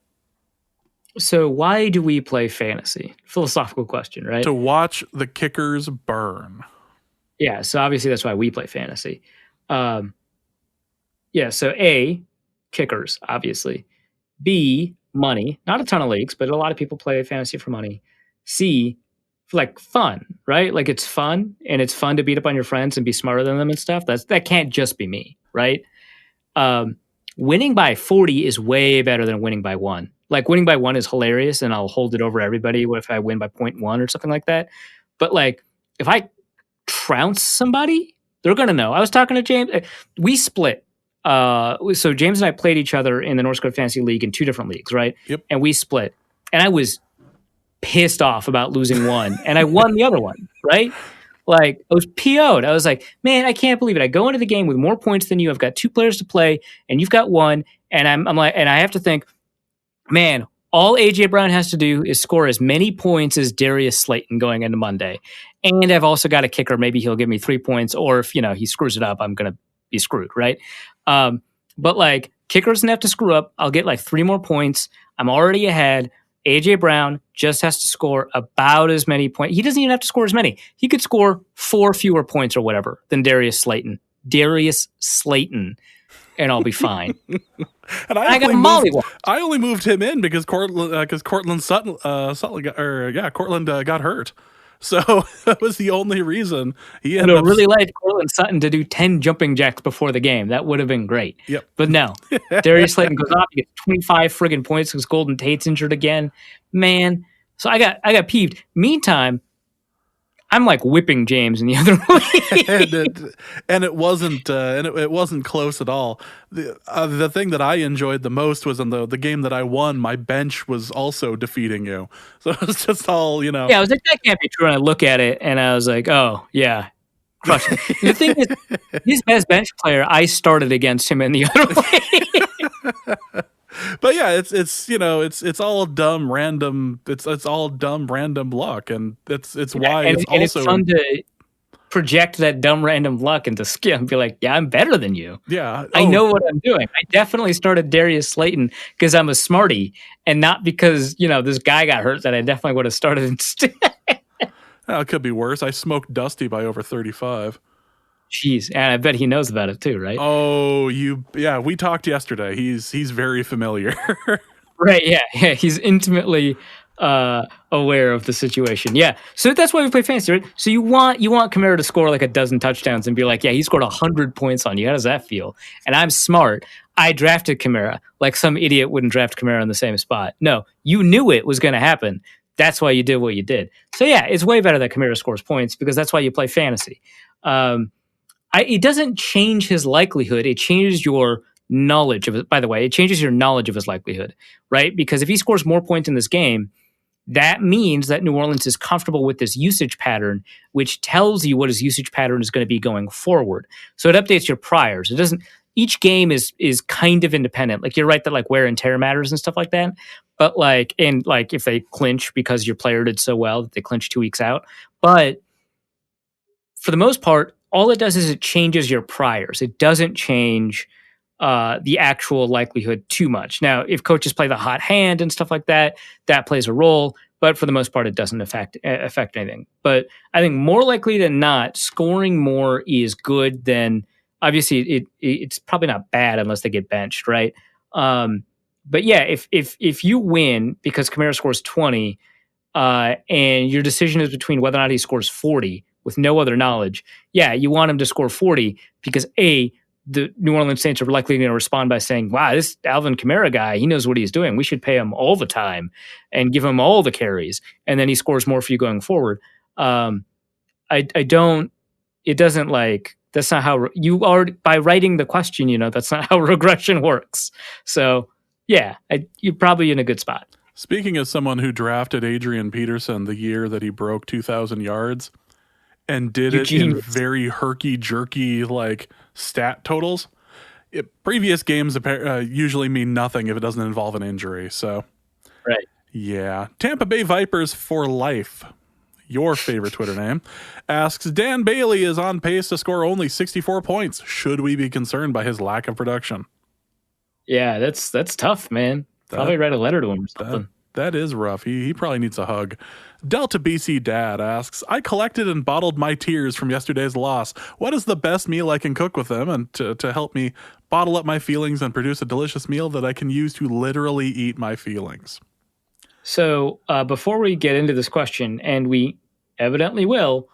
So why do we play fantasy? Philosophical question, right? To watch the kickers burn. Yeah, so obviously that's why we play fantasy. So A, kickers, obviously. B, money. Not a ton of leagues, but a lot of people play fantasy for money. C, fun, right? It's fun, and it's fun to beat up on your friends and be smarter than them and stuff. That can't just be me, right? Winning by 40 is way better than winning by 1. Winning by 1 is hilarious, and I'll hold it over everybody if I win by 0.1 or something like that. But if I trounce somebody, they're going to know. I was talking to James. We split. So James and I played each other in the Norse Code Fantasy League in 2 different leagues, right? Yep. And we split. And I was pissed off about losing one, and I won the other one, right? I was PO'd. I was like, man, I can't believe it. I go into the game with more points than you. I've got 2 players to play, and you've got 1. And I'm like, and I have to think, man, all AJ Brown has to do is score as many points as Darius Slayton going into Monday. And I've also got a kicker. Maybe he'll give me 3 points, or if, he screws it up, I'm going to be screwed, right? But kicker doesn't have to screw up. I'll get 3 more points. I'm already ahead. AJ Brown just has to score about as many points. He doesn't even have to score as many. He could score 4 fewer points or whatever than Darius Slayton. And I'll be fine. And I got mollywop. I only moved him in because Cortland got hurt. So that was the only reason he ended up. Really liked Cortland Sutton to do 10 jumping jacks before the game. That would have been great. Yep. But no, Darius Slayton goes off. He gets 25 friggin' points because Golden Tate's injured again. Man, so I got peeved. Meantime, I'm whipping James in the other way. and it wasn't close at all. The thing that I enjoyed the most was in the game that I won. My bench was also defeating you, so it was just all Yeah, I was like, that can't be true. And I look at it, and I was like, oh yeah, crush it. The thing is, his best bench player, I started against him in the other way. But yeah, it's all dumb random. It's all dumb random luck, and it's why and it's fun to project that dumb random luck into skill and be like, yeah, I'm better than you. Yeah, I know what I'm doing. I definitely started Darius Slayton because I'm a smarty, and not because this guy got hurt that I definitely would have started instead. It could be worse. I smoked Dusty by over 35. Jeez, and I bet he knows about it too, right? Oh, we talked yesterday. He's very familiar. Right, yeah. He's intimately aware of the situation. Yeah, so that's why we play fantasy, right? So you want Kamara to score a dozen touchdowns and be like, yeah, he scored 100 points on you. How does that feel? And I'm smart. I drafted Kamara. Some idiot wouldn't draft Kamara in the same spot. No, you knew it was going to happen. That's why you did what you did. So yeah, it's way better that Kamara scores points because that's why you play fantasy. It doesn't change his likelihood. It changes your knowledge of it. By the way, it changes your knowledge of his likelihood, right? Because if he scores more points in this game, that means that New Orleans is comfortable with this usage pattern, which tells you what his usage pattern is going to be going forward. So it updates your priors. It doesn't. each game is kind of independent. Like you're right that like wear and tear matters and stuff like that. But like, and like if they clinch because your player did so well that they clinch 2 weeks out. But for the most part, all it does is it changes your priors. It doesn't change the actual likelihood too much. Now, if coaches play the hot hand and stuff like that, that plays a role. But for the most part, it doesn't affect anything. But I think more likely than not, scoring more is good than obviously it's probably not bad unless they get benched, right? But yeah, if you win because Kamara scores 20 and your decision is between whether or not he scores 40 with no other knowledge, yeah, you want him to score 40 because the New Orleans Saints are likely going to respond by saying, wow, this Alvin Kamara guy, he knows what he's doing. We should pay him all the time and give him all the carries. And then he scores more for you going forward. It doesn't like, that's not how you are by writing the question, that's not how regression works. So yeah, you're probably in a good spot. Speaking as someone who drafted Adrian Peterson the year that he broke 2,000 yards and did it in very herky-jerky like stat totals, previous games usually mean nothing if it doesn't involve an injury. So, right. Yeah. Tampa Bay Vipers for life, your favorite Twitter name, asks, Dan Bailey is on pace to score only 64 points. Should we be concerned by his lack of production? Yeah, that's tough, man. Probably write a letter to him or something. That is rough. He probably needs a hug. Delta BC Dad asks, I collected and bottled my tears from yesterday's loss. What is the best meal I can cook with them and to help me bottle up my feelings and produce a delicious meal that I can use to literally eat my feelings? So before we get into this question, and we evidently will,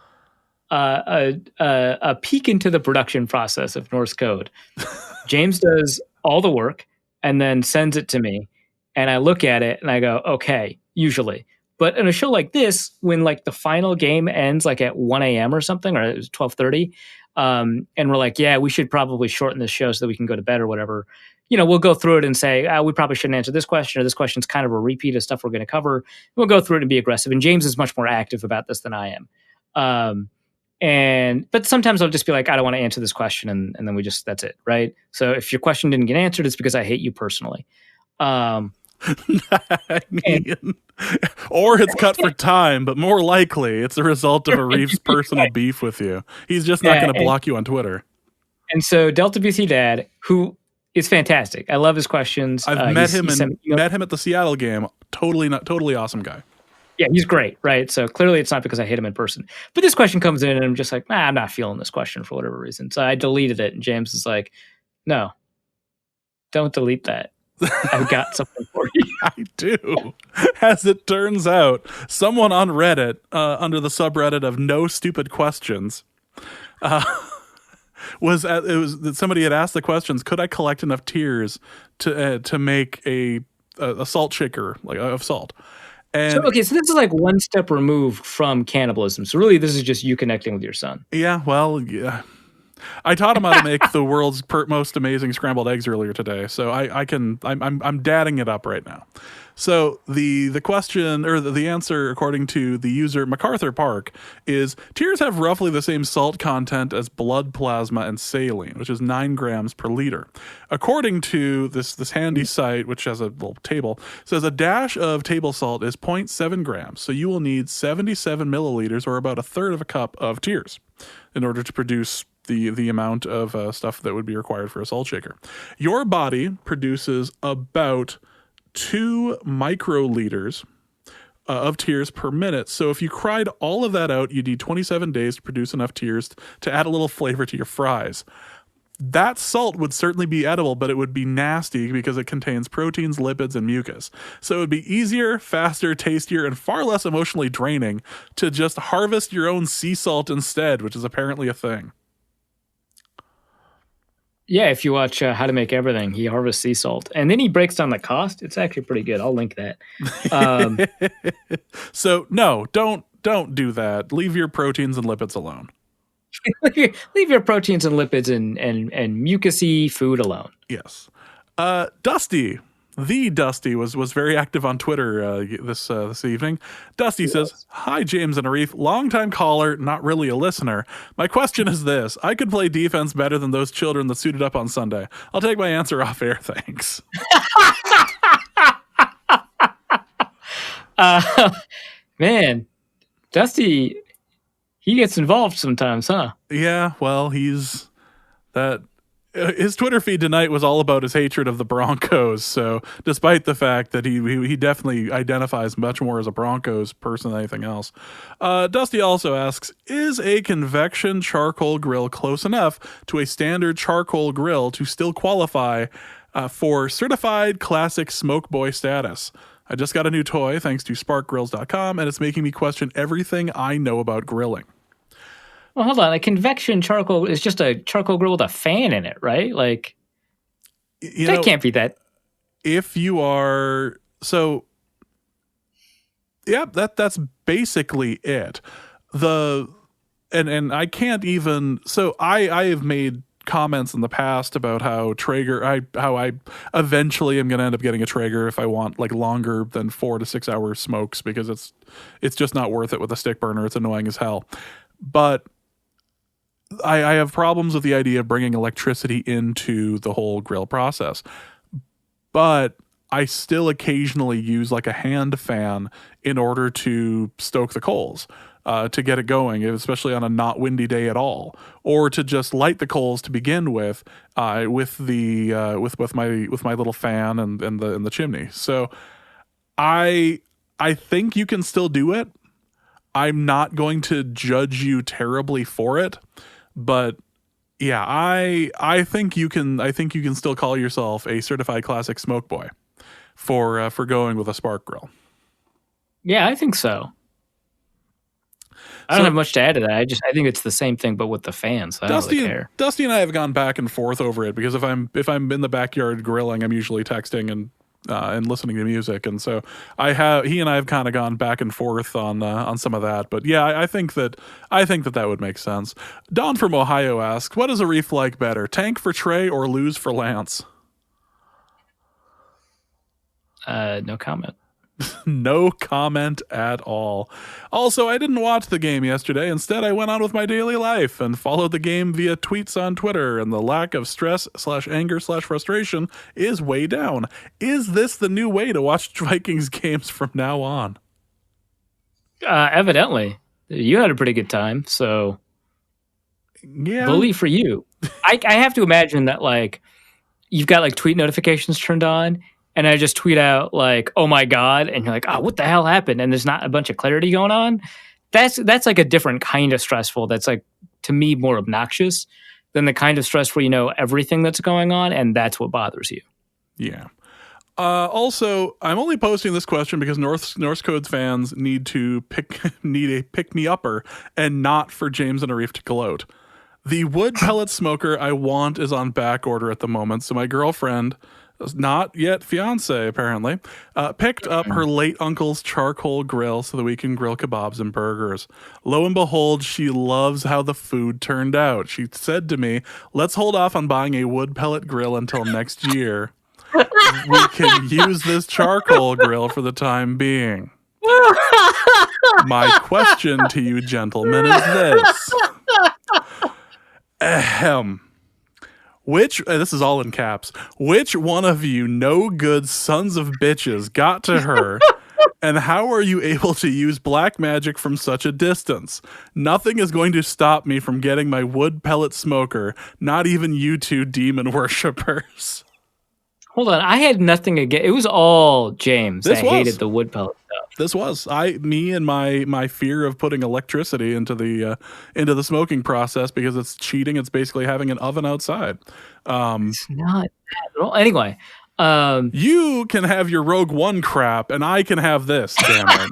a peek into the production process of Norse Code. James does all the work and then sends it to me. And I look at it and I go, okay, usually. But in a show like this, when like the final game ends like at 1 a.m. or something, or it was 12:30, and we're like, yeah, we should probably shorten this show so that we can go to bed or whatever. We'll go through it and say, we probably shouldn't answer this question, or this question's kind of a repeat of stuff we're going to cover. We'll go through it and be aggressive. And James is much more active about this than I am. But sometimes I'll just be like, I don't want to answer this question. And then that's it. Right. So if your question didn't get answered, it's because I hate you personally. Or it's cut for time, but more likely it's a result of Arif's personal beef with you. He's just not going to block you on Twitter. And so Delta BC Dad, who is fantastic. I love his questions. I've met him at the Seattle game. Totally awesome guy. Yeah, he's great, right? So clearly it's not because I hate him in person. But this question comes in and I'm just like, I'm not feeling this question for whatever reason. So I deleted it and James is like, no, don't delete that. I've got something for you. I do. As it turns out, someone on Reddit, under the subreddit of No Stupid Questions, somebody had asked the questions, could I collect enough tears to make a salt shaker of salt? And so this is like one step removed from cannibalism. So really, this is just you connecting with your son. Yeah, well, yeah. I taught him how to make the world's most amazing scrambled eggs earlier today, so I'm dadding it up right now. So the question, or the answer, according to the user MacArthur Park, is tears have roughly the same salt content as blood plasma and saline, which is 9 grams per liter. According to this handy site, which has a little table, says a dash of table salt is 0.7 grams, so you will need 77 milliliters, or about a third of a cup of tears, in order to produce the amount of stuff that would be required for a salt shaker. Your body produces about 2 microliters of tears per minute. So if you cried all of that out, you'd need 27 days to produce enough tears to add a little flavor to your fries. That salt would certainly be edible, but it would be nasty because it contains proteins, lipids, and mucus. So it would be easier, faster, tastier, and far less emotionally draining to just harvest your own sea salt instead, which is apparently a thing. Yeah, if you watch How to Make Everything, he harvests sea salt. And then he breaks down the cost. It's actually pretty good. I'll link that. So, no, don't do that. Leave your proteins and lipids alone. Leave your proteins and lipids and mucusy food alone. Yes. Dusty The Dusty was very active on Twitter this evening. Dusty says, "Hi, James and Arif. Longtime caller, not really a listener. My question is this. I could play defense better than those children that suited up on Sunday. I'll take my answer off air, thanks." Man, Dusty, he gets involved sometimes, huh? Yeah, well, his Twitter feed tonight was all about his hatred of the Broncos. So, despite the fact that he definitely identifies much more as a Broncos person than anything else, Dusty also asks, "Is a convection charcoal grill close enough to a standard charcoal grill to still qualify for certified classic smoke boy status? I just got a new toy thanks to sparkgrills.com, and it's making me question everything I know about grilling." Well, hold on. A convection charcoal is just a charcoal grill with a fan in it, right? Like, that can't be that. If you are... So, yeah, that's basically it. And I can't even... So, I have made comments in the past about how Traeger... how I eventually am going to end up getting a Traeger if I want, like, longer than 4 to 6 hour smokes, because it's just not worth it with a stick burner. It's annoying as hell. But... I have problems with the idea of bringing electricity into the whole grill process, but I still occasionally use like a hand fan in order to stoke the coals, to get it going, especially on a not windy day at all, or to just light the coals to begin with my little fan and the chimney. So I think you can still do it. I'm not going to judge you terribly for it. But yeah, I think you can still call yourself a certified classic smoke boy for going with a spark grill. Yeah, I think so. I don't have much to add to that. I think it's the same thing, but with the fans. I don't really care. Dusty and I have gone back and forth over it, because if I'm in the backyard grilling, I'm usually texting and listening to music, and so he and I have kind of gone back and forth on some of that. But yeah, I think that would make sense. Don from Ohio asks, "What does Arif like better, tank for Trey or lose for Lance?" No comment. No comment at all. Also, I didn't watch the game yesterday. Instead, I went on with my daily life and followed the game via tweets on Twitter, and the lack of stress/anger/frustration is way down. Is this the new way to watch Vikings games from now on? Evidently. You had a pretty good time, so yeah. Bully for you. I have to imagine that, like, you've got like tweet notifications turned on, and I just tweet out like, "Oh my God," and you're like, "Oh, what the hell happened?" And there's not a bunch of clarity going on. That's like a different kind of stressful. That's like, to me, more obnoxious than the kind of stress where you know everything that's going on, and that's what bothers you. Yeah. Also, I'm only posting this question because Norse Code fans need a pick-me-upper, and not for James and Arif to gloat. The wood pellet smoker I want is on back order at the moment, so my girlfriend, not yet fiance apparently, picked up her late uncle's charcoal grill so that we can grill kebabs and burgers. Lo and behold, she loves how the food turned out. She said to me, "Let's hold off on buying a wood pellet grill until next year. We can use this charcoal grill for the time being." My question to you gentlemen is this. This is all in caps. Which one of you no good sons of bitches got to her, and how are you able to use black magic from such a distance? Nothing is going to stop me from getting my wood pellet smoker, not even you two demon worshippers. Hold on, I had nothing against. It was all James that hated the wood pellet stuff. This was me and my fear of putting electricity into the smoking process because it's cheating. It's basically having an oven outside. It's not that at all. Anyway, you can have your Rogue One crap, and I can have this. Damn it.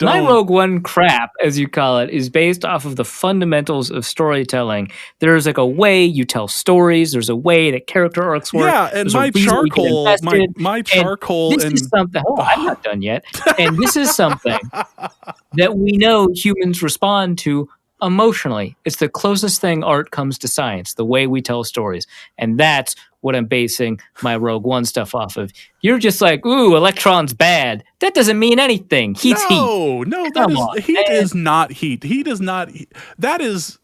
My Rogue One crap, as you call it, is based off of the fundamentals of storytelling. There's like a way you tell stories. There's a way that character arcs work. Yeah, and my charcoal, my charcoal, and this is something. Hold on, I'm not done yet. And this is something that we know humans respond to emotionally. It's the closest thing art comes to science, the way we tell stories, and that's what I'm basing my Rogue One stuff off of. You're just like, ooh, Electron's bad. That doesn't mean anything. Heat's heat. No, heat is not heat. Heat is not. That is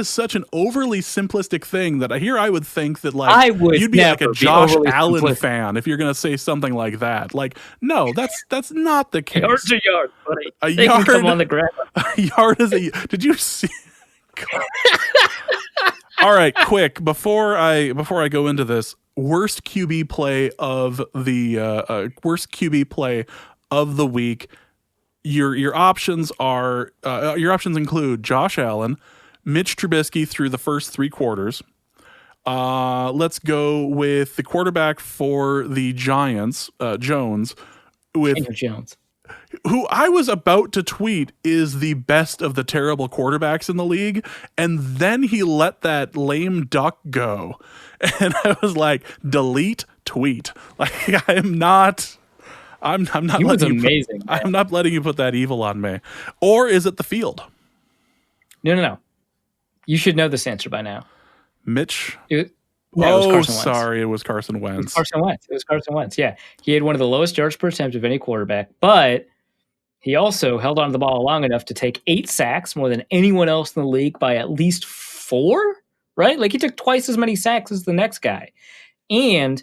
such an overly simplistic thing that here I would think that like you'd be like a Josh Allen fan if you're gonna say something like that. Like, no, that's not the case. Yard's a yard, buddy. A yard come on the ground. A yard is a. Did you see? All right, quick before I go into this, worst QB play of the worst QB play of the week. Your options are your options include Josh Allen, Mitch Trubisky through the first 3 quarters. Let's go with the quarterback for the Giants, Jones, with Jones, who I was about to tweet is the best of the terrible quarterbacks in the league, and then he let that lame duck go, and I was like, delete tweet. Like I'm not amazing. I'm not letting you put that evil on me. Or is it the field? No. You should know this answer by now. Mitch. It was Carson Wentz. Sorry, it was Carson Wentz. It was Carson Wentz. Yeah, he had one of the lowest yards per attempt of any quarterback, but he also held on to the ball long enough to take 8 sacks, more than anyone else in the league by at least 4, right? Like he took twice as many sacks as the next guy and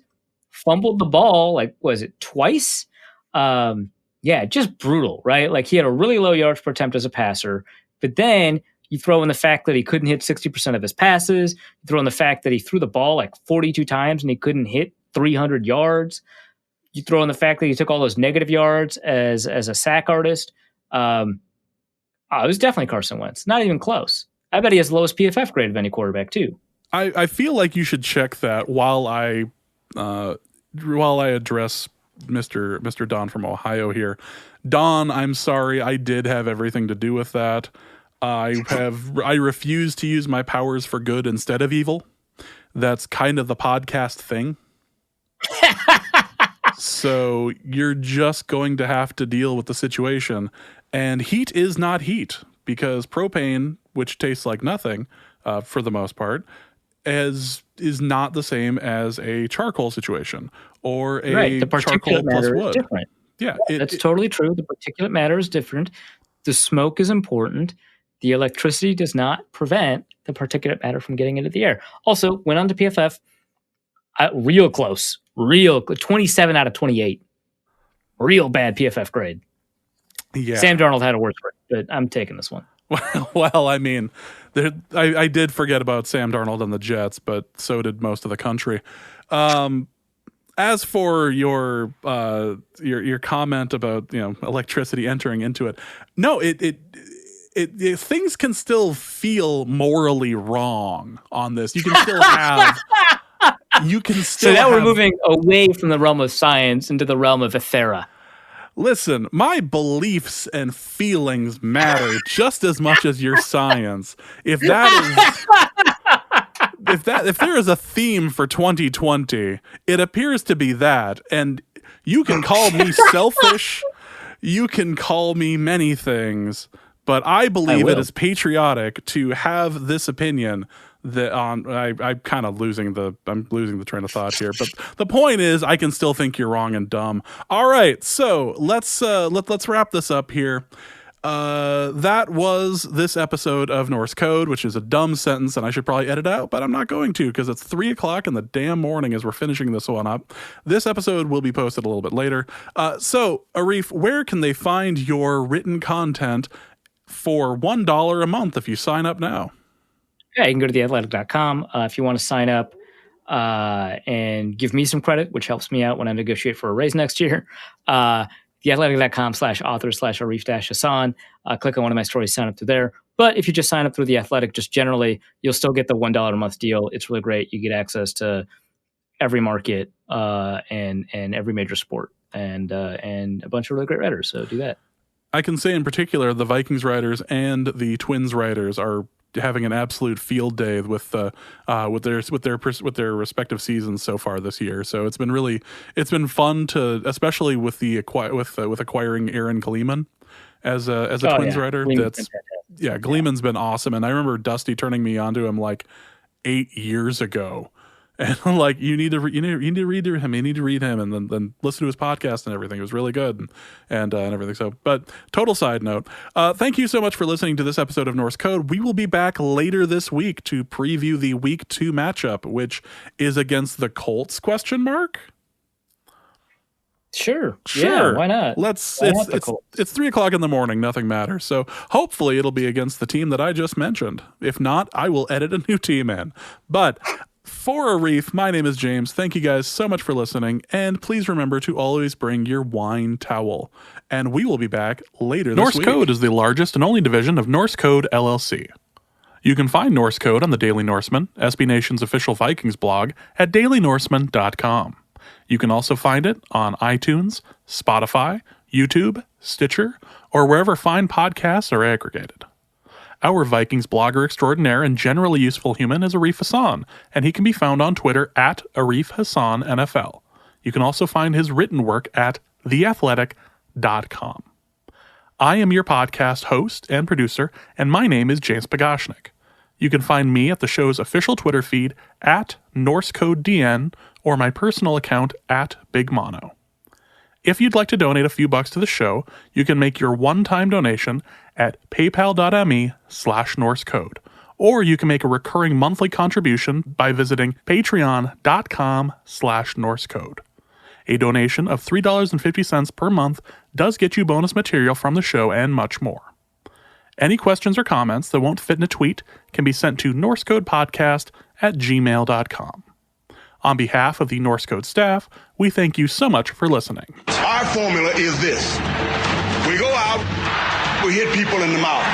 fumbled the ball, like, was it twice? Just brutal, right? Like he had a really low yards per attempt as a passer, but then you throw in the fact that he couldn't hit 60% of his passes. You throw in the fact that he threw the ball like 42 times and he couldn't hit 300 yards. You throw in the fact that he took all those negative yards as a sack artist. It was definitely Carson Wentz. Not even close. I bet he has the lowest PFF grade of any quarterback too. I feel like you should check that while I address Mr. Don from Ohio here. Don, I'm sorry, I did have everything to do with that. I refuse to use my powers for good instead of evil. That's kind of the podcast thing. So you're just going to have to deal with the situation. And heat is not heat, because propane, which tastes like nothing for the most part, is not the same as a charcoal situation or a the charcoal plus wood. Is different. Yeah, that's totally true. The particulate matter is different. The smoke is important. The electricity does not prevent the particulate matter from getting into the air. Also, went on to PFF, real close, 27 out of 28. Real bad PFF grade. Yeah. Sam Darnold had a worse grade, but I'm taking this one. Well, I mean, I did forget about Sam Darnold and the Jets, but so did most of the country. As for your comment about electricity entering into it, no, it things can still feel morally wrong on this. You can still have. So now we're moving away from the realm of science into the realm of ethera. Listen, my beliefs and feelings matter just as much as your science. If there is a theme for 2020, it appears to be that. And you can call me selfish, you can call me many things, but I believe it is patriotic to have this opinion. I'm kind of losing the train of thought here, but the point is I can still think you're wrong and dumb. All right, so let's wrap this up here. That was this episode of Norse Code, which is a dumb sentence, and I should probably edit out, but I'm not going to because it's 3:00 in the damn morning as we're finishing this one up. This episode will be posted a little bit later. So Arif, where can they find your written content for $1 a month if you sign up now? Yeah, you can go to theathletic.com if you want to sign up and give me some credit, which helps me out when I negotiate for a raise next year. Theathletic.com/author/Arif-Hassan. Click on one of my stories, sign up through there. But if you just sign up through The Athletic, just generally, you'll still get the $1 a month deal. It's really great. You get access to every market and every major sport and a bunch of really great writers. So do that. I can say in particular, the Vikings writers and the Twins writers are having an absolute field day with their respective seasons so far this year. So it's been fun to, especially with acquiring Aaron Gleeman as a Twins writer. Gleeman's been awesome, and I remember Dusty turning me onto him like 8 years ago, And like, you need to read him. You need to read him, and then listen to his podcast and everything. It was really good and everything. So, but total side note. Thank you so much for listening to this episode of Norse Code. We will be back later this week to preview the Week 2 matchup, which is against the Colts? ? Sure. Yeah, why not? It's 3:00 in the morning. Nothing matters. So hopefully it'll be against the team that I just mentioned. If not, I will edit a new team in. But for Arif, my name is James. Thank you guys so much for listening. And please remember to always bring your wine towel. And we will be back later this week. Norse Code is the largest and only division of Norse Code LLC. You can find Norse Code on the Daily Norseman, SB Nation's official Vikings blog, at dailynorseman.com. You can also find it on iTunes, Spotify, YouTube, Stitcher, or wherever fine podcasts are aggregated. Our Vikings blogger extraordinaire and generally useful human is Arif Hassan, and he can be found on Twitter at Arif Hassan NFL. You can also find his written work at theathletic.com. I am your podcast host and producer, and my name is James Bagashnik. You can find me at the show's official Twitter feed at NorseCodeDN or my personal account at BigMono. If you'd like to donate a few bucks to the show, you can make your one-time donation at paypal.me/NorseCode, or you can make a recurring monthly contribution by visiting patreon.com/NorseCode. A donation of $3.50 per month does get you bonus material from the show and much more. Any questions or comments that won't fit in a tweet can be sent to norsecodepodcast@gmail.com. On behalf of the Norse Code staff, we thank you so much for listening. Our formula is this. We go out, we hit people in the mouth.